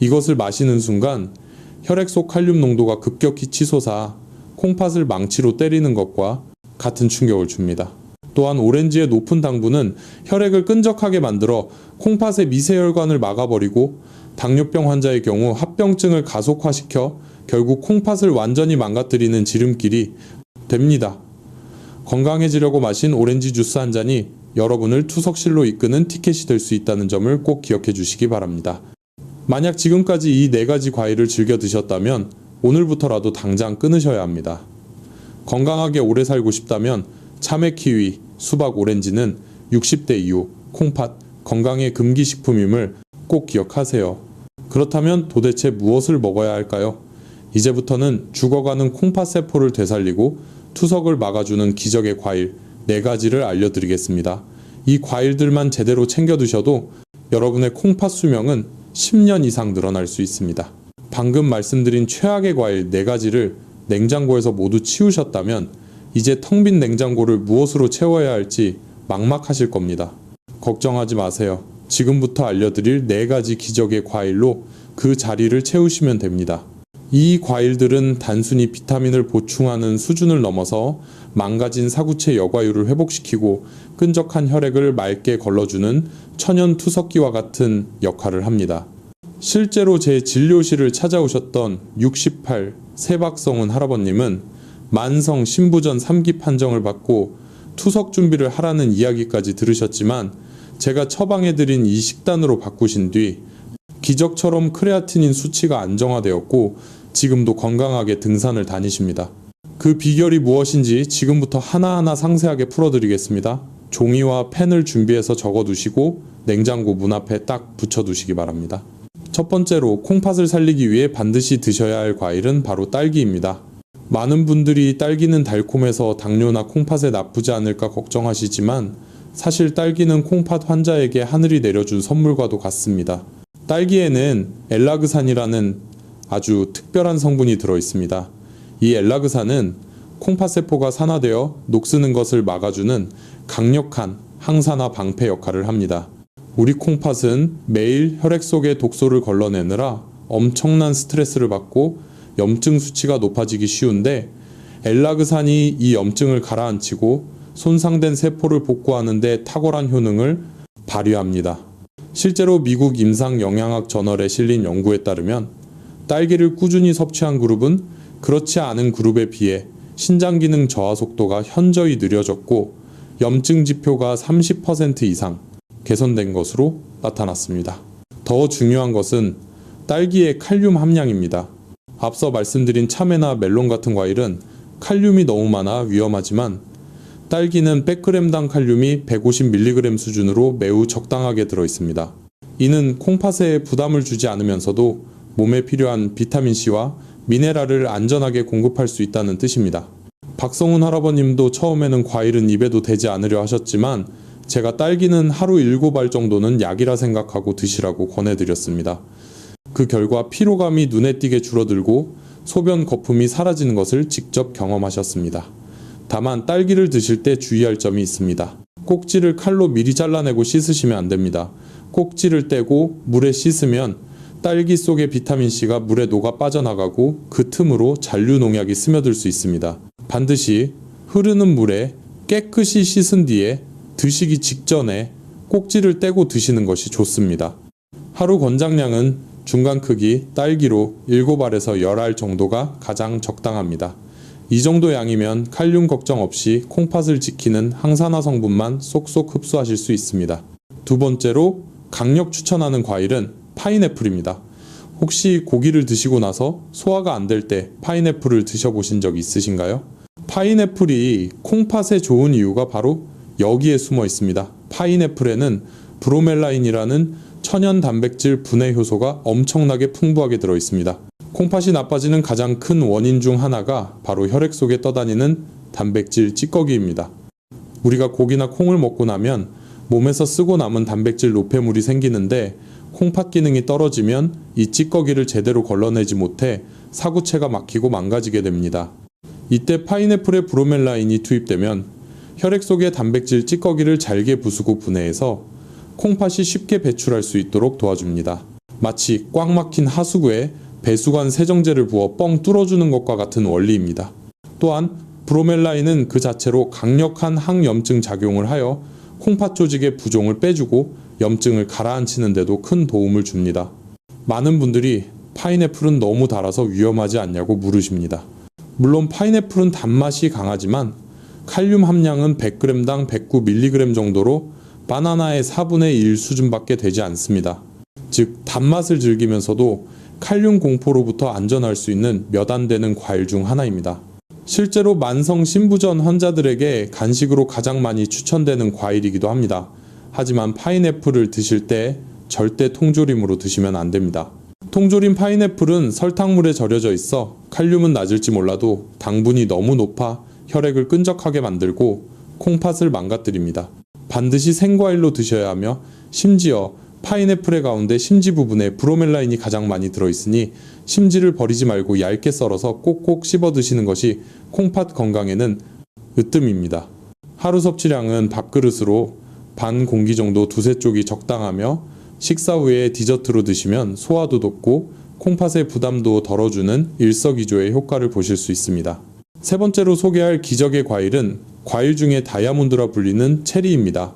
이것을 마시는 순간 혈액 속 칼륨 농도가 급격히 치솟아 콩팥을 망치로 때리는 것과 같은 충격을 줍니다. 또한 오렌지의 높은 당분은 혈액을 끈적하게 만들어 콩팥의 미세혈관을 막아버리고 당뇨병 환자의 경우 합병증을 가속화시켜 결국 콩팥을 완전히 망가뜨리는 지름길이 됩니다. 건강해지려고 마신 오렌지 주스 한 잔이 여러분을 투석실로 이끄는 티켓이 될 수 있다는 점을 꼭 기억해 주시기 바랍니다. 만약 지금까지 이 4가지 과일을 즐겨 드셨다면 오늘부터라도 당장 끊으셔야 합니다. 건강하게 오래 살고 싶다면 참외, 키위, 수박, 오렌지는 60대 이후 콩팥, 건강의 금기식품임을 꼭 기억하세요. 그렇다면 도대체 무엇을 먹어야 할까요? 이제부터는 죽어가는 콩팥 세포를 되살리고 투석을 막아주는 기적의 과일 4가지를 알려드리겠습니다. 이 과일들만 제대로 챙겨 드셔도 여러분의 콩팥 수명은 10년 이상 늘어날 수 있습니다. 방금 말씀드린 최악의 과일 4가지를 냉장고에서 모두 치우셨다면 이제 텅 빈 냉장고를 무엇으로 채워야 할지 막막하실 겁니다. 걱정하지 마세요. 지금부터 알려드릴 4가지 기적의 과일로 그 자리를 채우시면 됩니다. 이 과일들은 단순히 비타민을 보충하는 수준을 넘어서 망가진 사구체 여과율을 회복시키고 끈적한 혈액을 맑게 걸러주는 천연 투석기와 같은 역할을 합니다. 실제로 제 진료실을 찾아오셨던 68 세박성은 할아버님은 만성 신부전 3기 판정을 받고 투석 준비를 하라는 이야기까지 들으셨지만 제가 처방해드린 이 식단으로 바꾸신 뒤 기적처럼 크레아티닌 수치가 안정화되었고 지금도 건강하게 등산을 다니십니다. 그 비결이 무엇인지 지금부터 하나하나 상세하게 풀어드리겠습니다. 종이와 펜을 준비해서 적어두시고 냉장고 문 앞에 딱 붙여두시기 바랍니다. 첫 번째로 콩팥을 살리기 위해 반드시 드셔야 할 과일은 바로 딸기입니다. 많은 분들이 딸기는 달콤해서 당뇨나 콩팥에 나쁘지 않을까 걱정하시지만 사실 딸기는 콩팥 환자에게 하늘이 내려준 선물과도 같습니다. 딸기에는 엘라그산이라는 아주 특별한 성분이 들어있습니다. 이 엘라그산은 콩팥세포가 산화되어 녹쓰는 것을 막아주는 강력한 항산화 방패 역할을 합니다. 우리 콩팥은 매일 혈액 속에 독소를 걸러내느라 엄청난 스트레스를 받고 염증 수치가 높아지기 쉬운데 엘라그산이 이 염증을 가라앉히고 손상된 세포를 복구하는 데 탁월한 효능을 발휘합니다. 실제로 미국 임상영양학 저널에 실린 연구에 따르면 딸기를 꾸준히 섭취한 그룹은 그렇지 않은 그룹에 비해 신장 기능 저하 속도가 현저히 느려졌고 염증 지표가 30% 이상 개선된 것으로 나타났습니다. 더 중요한 것은 딸기의 칼륨 함량입니다. 앞서 말씀드린 참외나 멜론 같은 과일은 칼륨이 너무 많아 위험하지만 딸기는 100g당 칼륨이 150mg 수준으로 매우 적당하게 들어있습니다. 이는 콩팥에 부담을 주지 않으면서도 몸에 필요한 비타민C와 미네랄을 안전하게 공급할 수 있다는 뜻입니다. 박성훈 할아버님도 처음에는 과일은 입에도 대지 않으려 하셨지만 제가 딸기는 하루 7알 정도는 약이라 생각하고 드시라고 권해드렸습니다. 그 결과 피로감이 눈에 띄게 줄어들고 소변 거품이 사라지는 것을 직접 경험하셨습니다. 다만 딸기를 드실 때 주의할 점이 있습니다. 꼭지를 칼로 미리 잘라내고 씻으시면 안 됩니다. 꼭지를 떼고 물에 씻으면 딸기 속의 비타민C가 물에 녹아 빠져나가고 그 틈으로 잔류 농약이 스며들 수 있습니다. 반드시 흐르는 물에 깨끗이 씻은 뒤에 드시기 직전에 꼭지를 떼고 드시는 것이 좋습니다. 하루 권장량은 중간 크기 딸기로 7알에서 10알 정도가 가장 적당합니다. 이 정도 양이면 칼륨 걱정 없이 콩팥을 지키는 항산화 성분만 쏙쏙 흡수하실 수 있습니다. 두 번째로 강력 추천하는 과일은 파인애플입니다. 혹시 고기를 드시고 나서 소화가 안 될 때 파인애플을 드셔보신 적 있으신가요? 파인애플이 콩팥에 좋은 이유가 바로 여기에 숨어 있습니다. 파인애플에는 브로멜라인이라는 천연 단백질 분해 효소가 엄청나게 풍부하게 들어 있습니다. 콩팥이 나빠지는 가장 큰 원인 중 하나가 바로 혈액 속에 떠다니는 단백질 찌꺼기입니다. 우리가 고기나 콩을 먹고 나면 몸에서 쓰고 남은 단백질 노폐물이 생기는데 콩팥 기능이 떨어지면 이 찌꺼기를 제대로 걸러내지 못해 사구체가 막히고 망가지게 됩니다. 이때 파인애플에 브로멜라인이 투입되면 혈액 속의 단백질 찌꺼기를 잘게 부수고 분해해서 콩팥이 쉽게 배출할 수 있도록 도와줍니다. 마치 꽉 막힌 하수구에 배수관 세정제를 부어 뻥 뚫어주는 것과 같은 원리입니다. 또한 브로멜라인은 그 자체로 강력한 항염증 작용을 하여 콩팥 조직의 부종을 빼주고 염증을 가라앉히는 데도 큰 도움을 줍니다. 많은 분들이 파인애플은 너무 달아서 위험하지 않냐고 물으십니다. 물론 파인애플은 단맛이 강하지만 칼륨 함량은 100g당 109mg 정도로 바나나의 4분의 1 수준밖에 되지 않습니다. 즉 단맛을 즐기면서도 칼륨 공포로부터 안전할 수 있는 몇 안 되는 과일 중 하나입니다. 실제로 만성 신부전 환자들에게 간식으로 가장 많이 추천되는 과일이기도 합니다. 하지만 파인애플을 드실 때 절대 통조림으로 드시면 안 됩니다. 통조림 파인애플은 설탕물에 절여져 있어 칼륨은 낮을지 몰라도 당분이 너무 높아 혈액을 끈적하게 만들고 콩팥을 망가뜨립니다. 반드시 생과일로 드셔야 하며 심지어 파인애플의 가운데 심지 부분에 브로멜라인이 가장 많이 들어있으니 심지를 버리지 말고 얇게 썰어서 꼭꼭 씹어 드시는 것이 콩팥 건강에는 으뜸입니다. 하루 섭취량은 밥그릇으로 반 공기 정도 두세 쪽이 적당하며 식사 후에 디저트로 드시면 소화도 돕고 콩팥의 부담도 덜어주는 일석이조의 효과를 보실 수 있습니다. 세 번째로 소개할 기적의 과일은 과일 중에 다이아몬드라 불리는 체리입니다.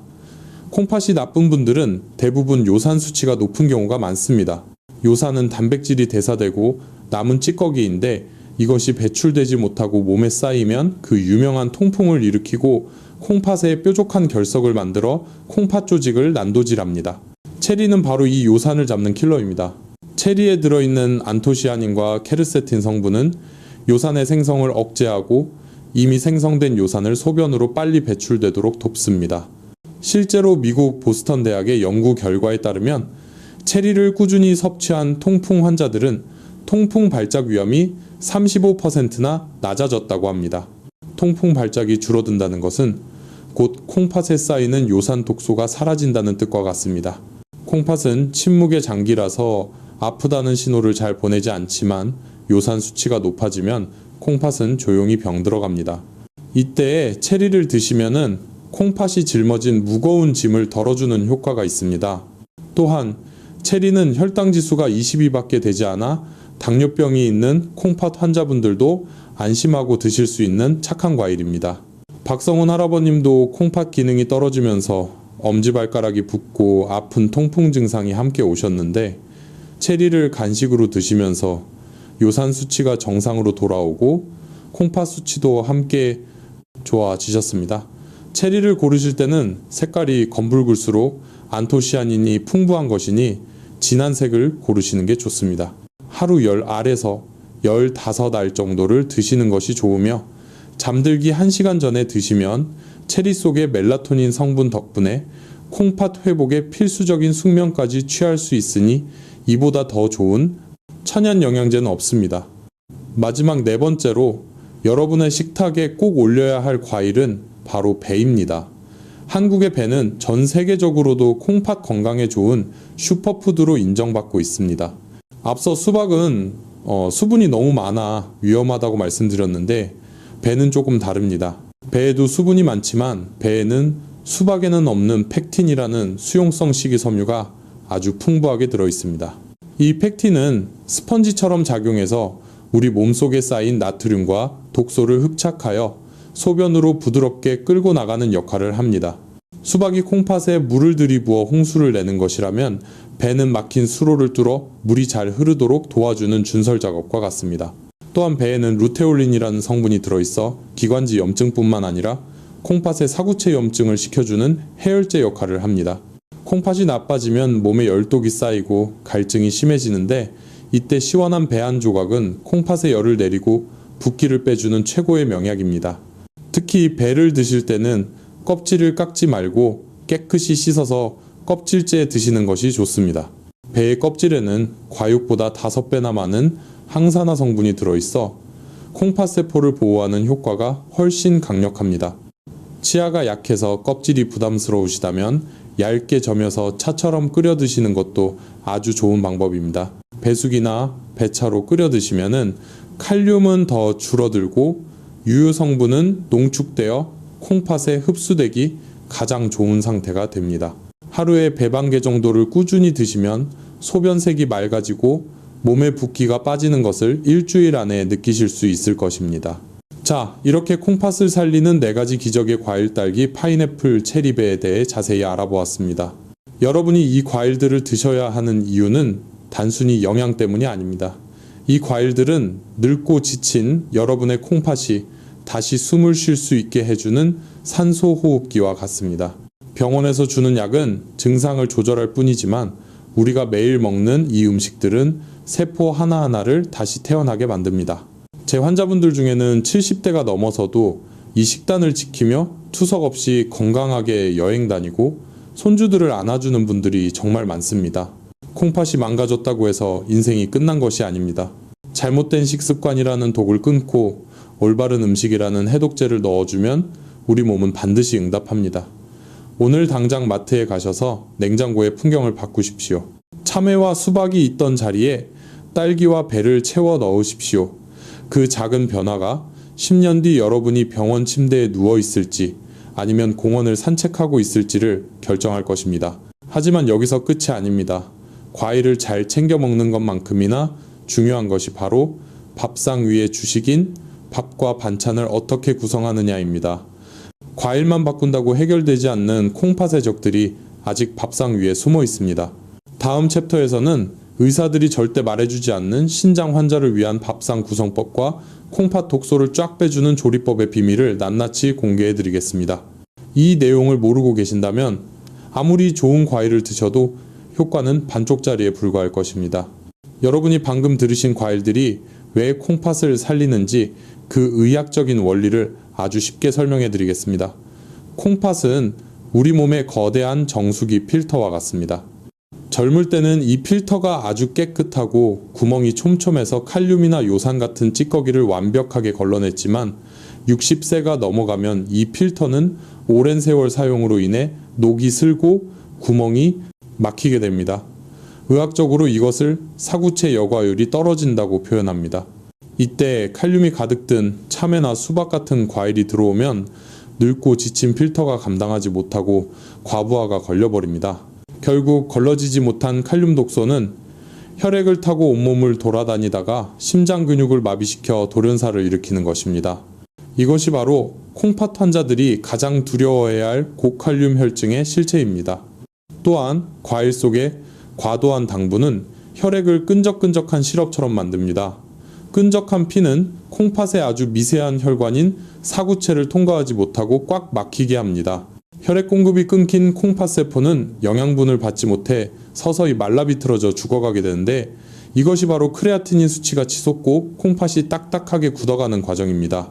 콩팥이 나쁜 분들은 대부분 요산 수치가 높은 경우가 많습니다. 요산은 단백질이 대사되고 남은 찌꺼기인데 이것이 배출되지 못하고 몸에 쌓이면 그 유명한 통풍을 일으키고 콩팥에 뾰족한 결석을 만들어 콩팥 조직을 난도질합니다. 체리는 바로 이 요산을 잡는 킬러입니다. 체리에 들어있는 안토시아닌과 케르세틴 성분은 요산의 생성을 억제하고 이미 생성된 요산을 소변으로 빨리 배출되도록 돕습니다. 실제로 미국 보스턴 대학의 연구 결과에 따르면 체리를 꾸준히 섭취한 통풍 환자들은 통풍 발작 위험이 35%나 낮아졌다고 합니다. 통풍 발작이 줄어든다는 것은 곧 콩팥에 쌓이는 요산 독소가 사라진다는 뜻과 같습니다. 콩팥은 침묵의 장기라서 아프다는 신호를 잘 보내지 않지만 요산 수치가 높아지면 콩팥은 조용히 병들어갑니다. 이때 체리를 드시면은 콩팥이 짊어진 무거운 짐을 덜어주는 효과가 있습니다. 또한 체리는 혈당 지수가 22밖에 되지 않아 당뇨병이 있는 콩팥 환자분들도 안심하고 드실 수 있는 착한 과일입니다. 박성훈 할아버님도 콩팥 기능이 떨어지면서 엄지발가락이 붓고 아픈 통풍 증상이 함께 오셨는데 체리를 간식으로 드시면서 요산 수치가 정상으로 돌아오고 콩팥 수치도 함께 좋아지셨습니다. 체리를 고르실 때는 색깔이 검붉을수록 안토시아닌이 풍부한 것이니 진한 색을 고르시는 게 좋습니다. 하루 10알에서 15알 정도를 드시는 것이 좋으며 잠들기 1시간 전에 드시면 체리 속의 멜라토닌 성분 덕분에 콩팥 회복에 필수적인 숙면까지 취할 수 있으니 이보다 더 좋은 천연 영양제는 없습니다. 마지막 네 번째로 여러분의 식탁에 꼭 올려야 할 과일은 바로 배입니다. 한국의 배는 전 세계적으로도 콩팥 건강에 좋은 슈퍼푸드로 인정받고 있습니다. 앞서 수박은 수분이 너무 많아 위험하다고 말씀드렸는데 배는 조금 다릅니다. 배에도 수분이 많지만 배에는 수박에는 없는 펙틴이라는 수용성 식이섬유가 아주 풍부하게 들어있습니다. 이 펙틴은 스펀지처럼 작용해서 우리 몸속에 쌓인 나트륨과 독소를 흡착하여 소변으로 부드럽게 끌고 나가는 역할을 합니다. 수박이 콩팥에 물을 들이부어 홍수를 내는 것이라면 배는 막힌 수로를 뚫어 물이 잘 흐르도록 도와주는 준설 작업과 같습니다. 또한 배에는 루테올린이라는 성분이 들어있어 기관지 염증뿐만 아니라 콩팥의 사구체 염증을 식혀주는 해열제 역할을 합니다. 콩팥이 나빠지면 몸에 열독이 쌓이고 갈증이 심해지는데 이때 시원한 배 한 조각은 콩팥에 열을 내리고 붓기를 빼주는 최고의 명약입니다. 특히 배를 드실 때는 껍질을 깎지 말고 깨끗이 씻어서 껍질째 드시는 것이 좋습니다. 배의 껍질에는 과육보다 5배나 많은 항산화 성분이 들어있어 콩팥세포를 보호하는 효과가 훨씬 강력합니다. 치아가 약해서 껍질이 부담스러우시다면 얇게 점여서 차처럼 끓여 드시는 것도 아주 좋은 방법입니다. 배숙이나 배차로 끓여 드시면은 칼륨은 더 줄어들고 유효 성분은 농축되어 콩팥에 흡수되기 가장 좋은 상태가 됩니다. 하루에 배 반 개 정도를 꾸준히 드시면 소변색이 맑아지고 몸의 붓기가 빠지는 것을 일주일 안에 느끼실 수 있을 것입니다. 자, 이렇게 콩팥을 살리는 4가지 기적의 과일 딸기, 파인애플, 체리배에 대해 자세히 알아보았습니다. 여러분이 이 과일들을 드셔야 하는 이유는 단순히 영양 때문이 아닙니다. 이 과일들은 늙고 지친 여러분의 콩팥이 다시 숨을 쉴 수 있게 해주는 산소 호흡기와 같습니다. 병원에서 주는 약은 증상을 조절할 뿐이지만 우리가 매일 먹는 이 음식들은 세포 하나하나를 다시 태어나게 만듭니다. 제 환자분들 중에는 70대가 넘어서도 이 식단을 지키며 투석 없이 건강하게 여행 다니고 손주들을 안아주는 분들이 정말 많습니다. 콩팥이 망가졌다고 해서 인생이 끝난 것이 아닙니다. 잘못된 식습관이라는 독을 끊고 올바른 음식이라는 해독제를 넣어주면 우리 몸은 반드시 응답합니다. 오늘 당장 마트에 가셔서 냉장고의 풍경을 바꾸십시오. 참외와 수박이 있던 자리에 딸기와 배를 채워 넣으십시오. 그 작은 변화가 10년 뒤 여러분이 병원 침대에 누워 있을지 아니면 공원을 산책하고 있을지를 결정할 것입니다. 하지만 여기서 끝이 아닙니다. 과일을 잘 챙겨 먹는 것만큼이나 중요한 것이 바로 밥상 위의 주식인 밥과 반찬을 어떻게 구성하느냐입니다. 과일만 바꾼다고 해결되지 않는 콩팥의 적들이 아직 밥상 위에 숨어 있습니다. 다음 챕터에서는 의사들이 절대 말해주지 않는 신장 환자를 위한 밥상 구성법과 콩팥 독소를 쫙 빼주는 조리법의 비밀을 낱낱이 공개해드리겠습니다. 이 내용을 모르고 계신다면 아무리 좋은 과일을 드셔도 효과는 반쪽짜리에 불과할 것입니다. 여러분이 방금 들으신 과일들이 왜 콩팥을 살리는지 그 의학적인 원리를 아주 쉽게 설명해 드리겠습니다. 콩팥은 우리 몸의 거대한 정수기 필터와 같습니다. 젊을 때는 이 필터가 아주 깨끗하고 구멍이 촘촘해서 칼륨이나 요산 같은 찌꺼기를 완벽하게 걸러냈지만 60세가 넘어가면 이 필터는 오랜 세월 사용으로 인해 녹이 슬고 구멍이 막히게 됩니다. 의학적으로 이것을 사구체 여과율이 떨어진다고 표현합니다. 이때 칼륨이 가득 든 참외나 수박 같은 과일이 들어오면 늙고 지친 필터가 감당하지 못하고 과부하가 걸려버립니다. 결국 걸러지지 못한 칼륨 독소는 혈액을 타고 온몸을 돌아다니다가 심장 근육을 마비시켜 돌연사를 일으키는 것입니다. 이것이 바로 콩팥 환자들이 가장 두려워해야 할 고칼륨 혈증의 실체입니다. 또한 과일 속의 과도한 당분은 혈액을 끈적끈적한 시럽처럼 만듭니다. 끈적한 피는 콩팥의 아주 미세한 혈관인 사구체를 통과하지 못하고 꽉 막히게 합니다. 혈액 공급이 끊긴 콩팥세포는 영양분을 받지 못해 서서히 말라비틀어져 죽어가게 되는데 이것이 바로 크레아티닌 수치가 치솟고 콩팥이 딱딱하게 굳어가는 과정입니다.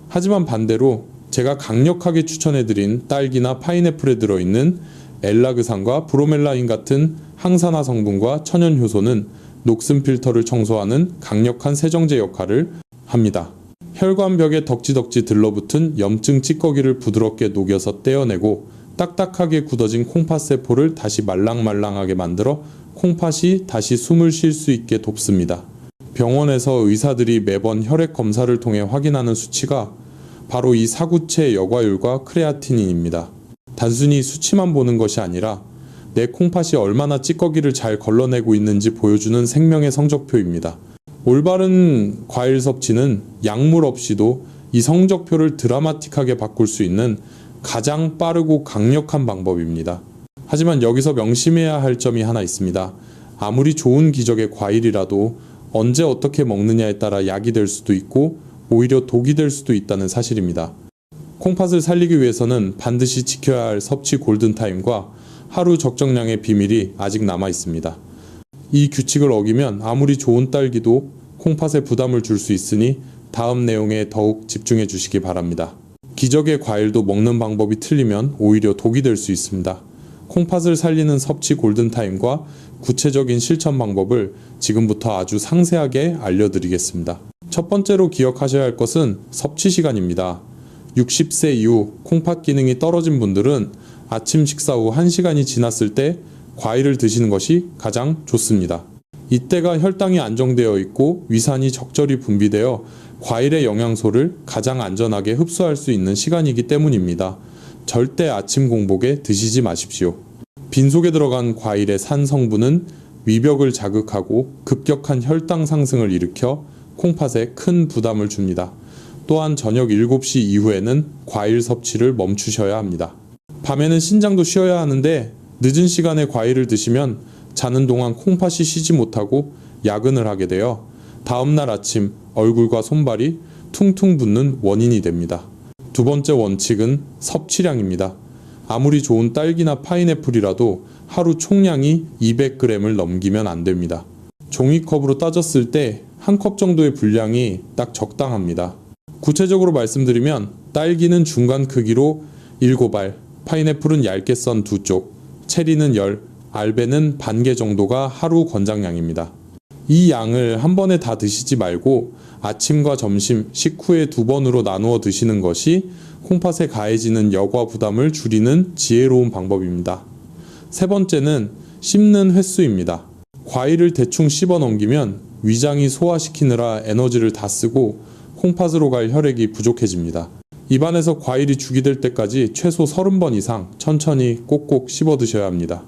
하지만 반대로 제가 강력하게 추천해드린 딸기나 파인애플에 들어있는 엘라그산과 브로멜라인 같은 항산화 성분과 천연 효소는 녹슨 필터를 청소하는 강력한 세정제 역할을 합니다. 혈관벽에 덕지덕지 들러붙은 염증 찌꺼기를 부드럽게 녹여서 떼어내고 딱딱하게 굳어진 콩팥세포를 다시 말랑말랑하게 만들어 콩팥이 다시 숨을 쉴 수 있게 돕습니다. 병원에서 의사들이 매번 혈액 검사를 통해 확인하는 수치가 바로 이 사구체 여과율과 크레아티닌입니다. 단순히 수치만 보는 것이 아니라 내 콩팥이 얼마나 찌꺼기를 잘 걸러내고 있는지 보여주는 생명의 성적표입니다. 올바른 과일 섭취는 약물 없이도 이 성적표를 드라마틱하게 바꿀 수 있는 가장 빠르고 강력한 방법입니다. 하지만 여기서 명심해야 할 점이 하나 있습니다. 아무리 좋은 기적의 과일이라도 언제 어떻게 먹느냐에 따라 약이 될 수도 있고 오히려 독이 될 수도 있다는 사실입니다. 콩팥을 살리기 위해서는 반드시 지켜야 할 섭취 골든타임과 하루 적정량의 비밀이 아직 남아 있습니다. 이 규칙을 어기면 아무리 좋은 딸기도 콩팥에 부담을 줄 수 있으니 다음 내용에 더욱 집중해 주시기 바랍니다. 기적의 과일도 먹는 방법이 틀리면 오히려 독이 될 수 있습니다. 콩팥을 살리는 섭취 골든타임과 구체적인 실천 방법을 지금부터 아주 상세하게 알려드리겠습니다. 첫 번째로 기억하셔야 할 것은 섭취 시간입니다. 60세 이후 콩팥 기능이 떨어진 분들은 아침 식사 후 1시간이 지났을 때 과일을 드시는 것이 가장 좋습니다. 이때가 혈당이 안정되어 있고 위산이 적절히 분비되어 과일의 영양소를 가장 안전하게 흡수할 수 있는 시간이기 때문입니다. 절대 아침 공복에 드시지 마십시오. 빈속에 들어간 과일의 산 성분은 위벽을 자극하고 급격한 혈당 상승을 일으켜 콩팥에 큰 부담을 줍니다. 또한 저녁 7시 이후에는 과일 섭취를 멈추셔야 합니다. 밤에는 신장도 쉬어야 하는데 늦은 시간에 과일을 드시면 자는 동안 콩팥이 쉬지 못하고 야근을 하게 되어 다음날 아침 얼굴과 손발이 퉁퉁 붓는 원인이 됩니다. 두 번째 원칙은 섭취량입니다. 아무리 좋은 딸기나 파인애플이라도 하루 총량이 200g을 넘기면 안 됩니다. 종이컵으로 따졌을 때 한 컵 정도의 분량이 딱 적당합니다. 구체적으로 말씀드리면 딸기는 중간 크기로 7알, 파인애플은 얇게 썬 2쪽, 체리는 10, 알배는 반 개 정도가 하루 권장량입니다. 이 양을 한 번에 다 드시지 말고 아침과 점심, 식후에 2번으로 나누어 드시는 것이 콩팥에 가해지는 여과 부담을 줄이는 지혜로운 방법입니다. 세 번째는 씹는 횟수입니다. 과일을 대충 씹어 넘기면 위장이 소화시키느라 에너지를 다 쓰고 콩팥으로 갈 혈액이 부족해집니다. 입안에서 과일이 죽이 될 때까지 최소 30번 이상 천천히 꼭꼭 씹어 드셔야 합니다.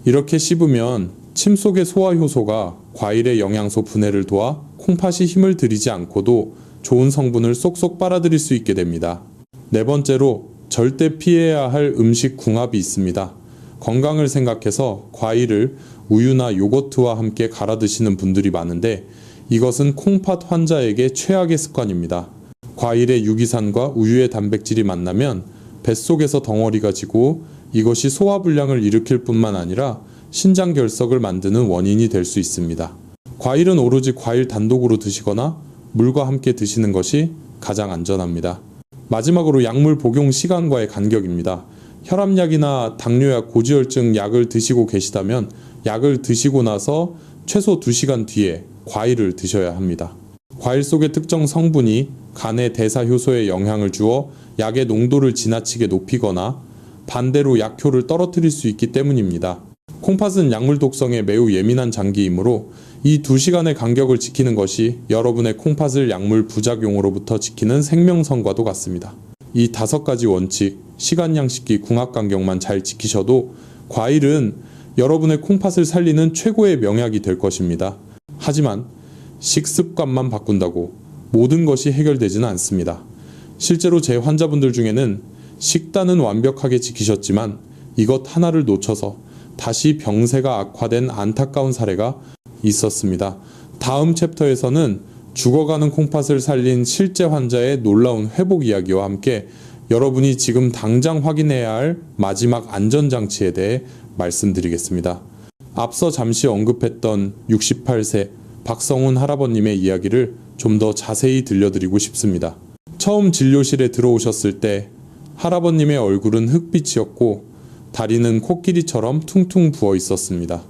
이렇게 씹으면 침 속의 소화효소가 과일의 영양소 분해를 도와 콩팥이 힘을 들이지 않고도 좋은 성분을 쏙쏙 빨아들일 수 있게 됩니다. 네 번째로 절대 피해야 할 음식 궁합이 있습니다. 건강을 생각해서 과일을 우유나 요거트와 함께 갈아 드시는 분들이 많은데 이것은 콩팥 환자에게 최악의 습관입니다. 과일의 유기산과 우유의 단백질이 만나면 뱃속에서 덩어리가 지고 이것이 소화불량을 일으킬 뿐만 아니라 신장 결석을 만드는 원인이 될 수 있습니다. 과일은 오로지 과일 단독으로 드시거나 물과 함께 드시는 것이 가장 안전합니다. 마지막으로 약물 복용 시간과의 간격입니다. 혈압약이나 당뇨약, 고지혈증 약을 드시고 계시다면 약을 드시고 나서 최소 2시간 뒤에 과일을 드셔야 합니다. 과일 속의 특정 성분이 간의 대사 효소에 영향을 주어 약의 농도를 지나치게 높이거나 반대로 약효를 떨어뜨릴 수 있기 때문입니다. 콩팥은 약물 독성에 매우 예민한 장기이므로 이 2시간의 간격을 지키는 것이 여러분의 콩팥을 약물 부작용으로부터 지키는 생명선과도 같습니다. 이 5가지 원칙, 시간, 양식기, 궁합 간격만 잘 지키셔도 과일은 여러분의 콩팥을 살리는 최고의 명약이 될 것입니다. 하지만 식습관만 바꾼다고 모든 것이 해결되지는 않습니다. 실제로 제 환자분들 중에는 식단은 완벽하게 지키셨지만 이것 하나를 놓쳐서 다시 병세가 악화된 안타까운 사례가 있었습니다. 다음 챕터에서는 죽어가는 콩팥을 살린 실제 환자의 놀라운 회복 이야기와 함께 여러분이 지금 당장 확인해야 할 마지막 안전장치에 대해 말씀드리겠습니다. 앞서 잠시 언급했던 68세 박성훈 할아버님의 이야기를 좀 더 자세히 들려드리고 싶습니다. 처음 진료실에 들어오셨을 때 할아버님의 얼굴은 흑빛이었고 다리는 코끼리처럼 퉁퉁 부어 있었습니다.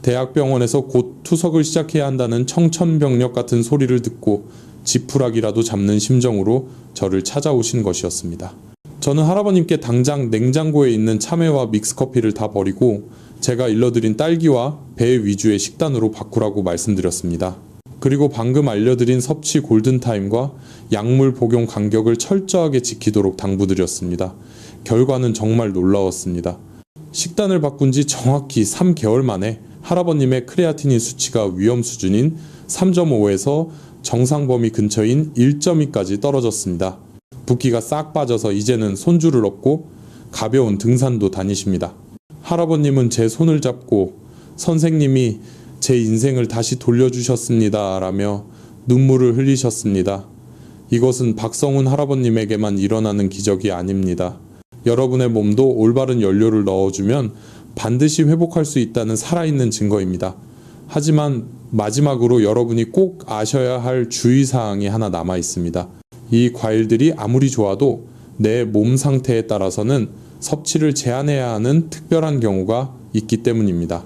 대학병원에서 곧 투석을 시작해야 한다는 청천벽력 같은 소리를 듣고 지푸라기라도 잡는 심정으로 저를 찾아오신 것이었습니다. 저는 할아버님께 당장 냉장고에 있는 참외와 믹스커피를 다 버리고 제가 일러드린 딸기와 배 위주의 식단으로 바꾸라고 말씀드렸습니다. 그리고 방금 알려드린 섭취 골든타임과 약물 복용 간격을 철저하게 지키도록 당부드렸습니다. 결과는 정말 놀라웠습니다. 식단을 바꾼 지 정확히 3개월 만에 할아버님의 크레아티닌 수치가 위험 수준인 3.5에서 정상 범위 근처인 1.2까지 떨어졌습니다. 붓기가 싹 빠져서 이제는 손주를 업고 가벼운 등산도 다니십니다. 할아버님은 제 손을 잡고 선생님이 제 인생을 다시 돌려주셨습니다 라며 눈물을 흘리셨습니다. 이것은 박성훈 할아버님에게만 일어나는 기적이 아닙니다. 여러분의 몸도 올바른 연료를 넣어주면 반드시 회복할 수 있다는 살아있는 증거입니다. 하지만 마지막으로 여러분이 꼭 아셔야 할 주의사항이 하나 남아 있습니다. 이 과일들이 아무리 좋아도 내 몸 상태에 따라서는 섭취를 제한해야 하는 특별한 경우가 있기 때문입니다.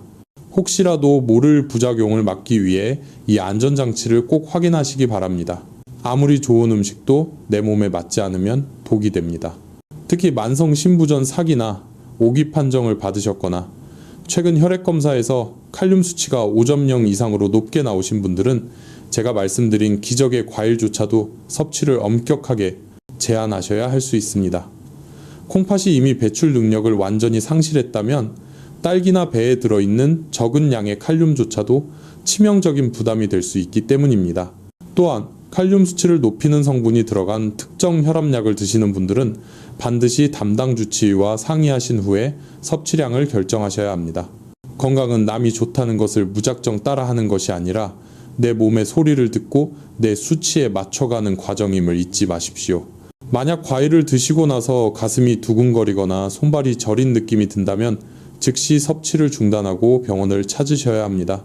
혹시라도 모를 부작용을 막기 위해 이 안전장치를 꼭 확인하시기 바랍니다. 아무리 좋은 음식도 내 몸에 맞지 않으면 독이 됩니다. 특히 만성 신부전 사기나 오기 판정을 받으셨거나 최근 혈액검사에서 칼륨 수치가 5.0 이상으로 높게 나오신 분들은 제가 말씀드린 기적의 과일조차도 섭취를 엄격하게 제한하셔야 할 수 있습니다. 콩팥이 이미 배출 능력을 완전히 상실했다면 딸기나 배에 들어있는 적은 양의 칼륨조차도 치명적인 부담이 될 수 있기 때문입니다. 또한 칼륨 수치를 높이는 성분이 들어간 특정 혈압약을 드시는 분들은 반드시 담당 주치의와 상의하신 후에 섭취량을 결정하셔야 합니다. 건강은 남이 좋다는 것을 무작정 따라하는 것이 아니라 내 몸의 소리를 듣고 내 수치에 맞춰가는 과정임을 잊지 마십시오. 만약 과일을 드시고 나서 가슴이 두근거리거나 손발이 저린 느낌이 든다면 즉시 섭취를 중단하고 병원을 찾으셔야 합니다.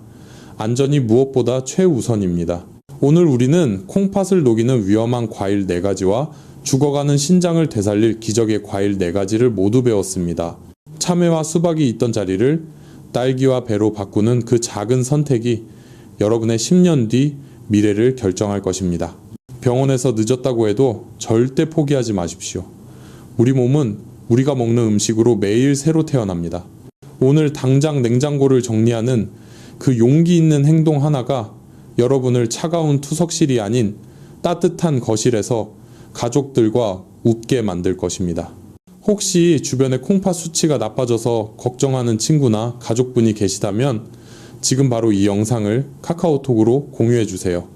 안전이 무엇보다 최우선입니다. 오늘 우리는 콩팥을 녹이는 위험한 과일 4가지와 죽어가는 신장을 되살릴 기적의 과일 4가지를 모두 배웠습니다. 참외와 수박이 있던 자리를 딸기와 배로 바꾸는 그 작은 선택이 여러분의 10년 뒤 미래를 결정할 것입니다. 병원에서 늦었다고 해도 절대 포기하지 마십시오. 우리 몸은 우리가 먹는 음식으로 매일 새로 태어납니다. 오늘 당장 냉장고를 정리하는 그 용기 있는 행동 하나가 여러분을 차가운 투석실이 아닌 따뜻한 거실에서 가족들과 웃게 만들 것입니다. 혹시 주변에 콩팥 수치가 나빠져서 걱정하는 친구나 가족분이 계시다면 지금 바로 이 영상을 카카오톡으로 공유해주세요.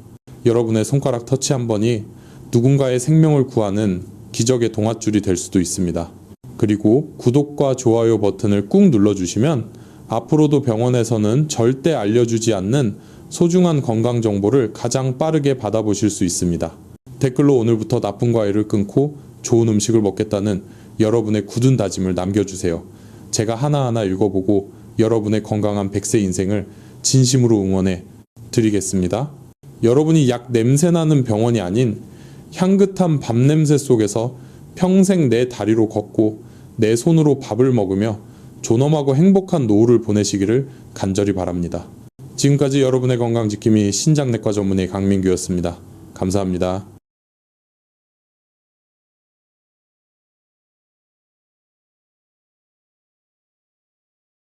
여러분의 손가락 터치 한 번이 누군가의 생명을 구하는 기적의 동아줄이 될 수도 있습니다. 그리고 구독과 좋아요 버튼을 꾹 눌러주시면 앞으로도 병원에서는 절대 알려주지 않는 소중한 건강 정보를 가장 빠르게 받아보실 수 있습니다. 댓글로 오늘부터 나쁜 과일을 끊고 좋은 음식을 먹겠다는 여러분의 굳은 다짐을 남겨주세요. 제가 하나하나 읽어보고 여러분의 건강한 100세 인생을 진심으로 응원해 드리겠습니다. 여러분이 약 냄새나는 병원이 아닌 향긋한 밥 냄새 속에서 평생 내 다리로 걷고 내 손으로 밥을 먹으며 존엄하고 행복한 노후를 보내시기를 간절히 바랍니다. 지금까지 여러분의 건강지킴이 신장내과 전문의 강민규였습니다. 감사합니다.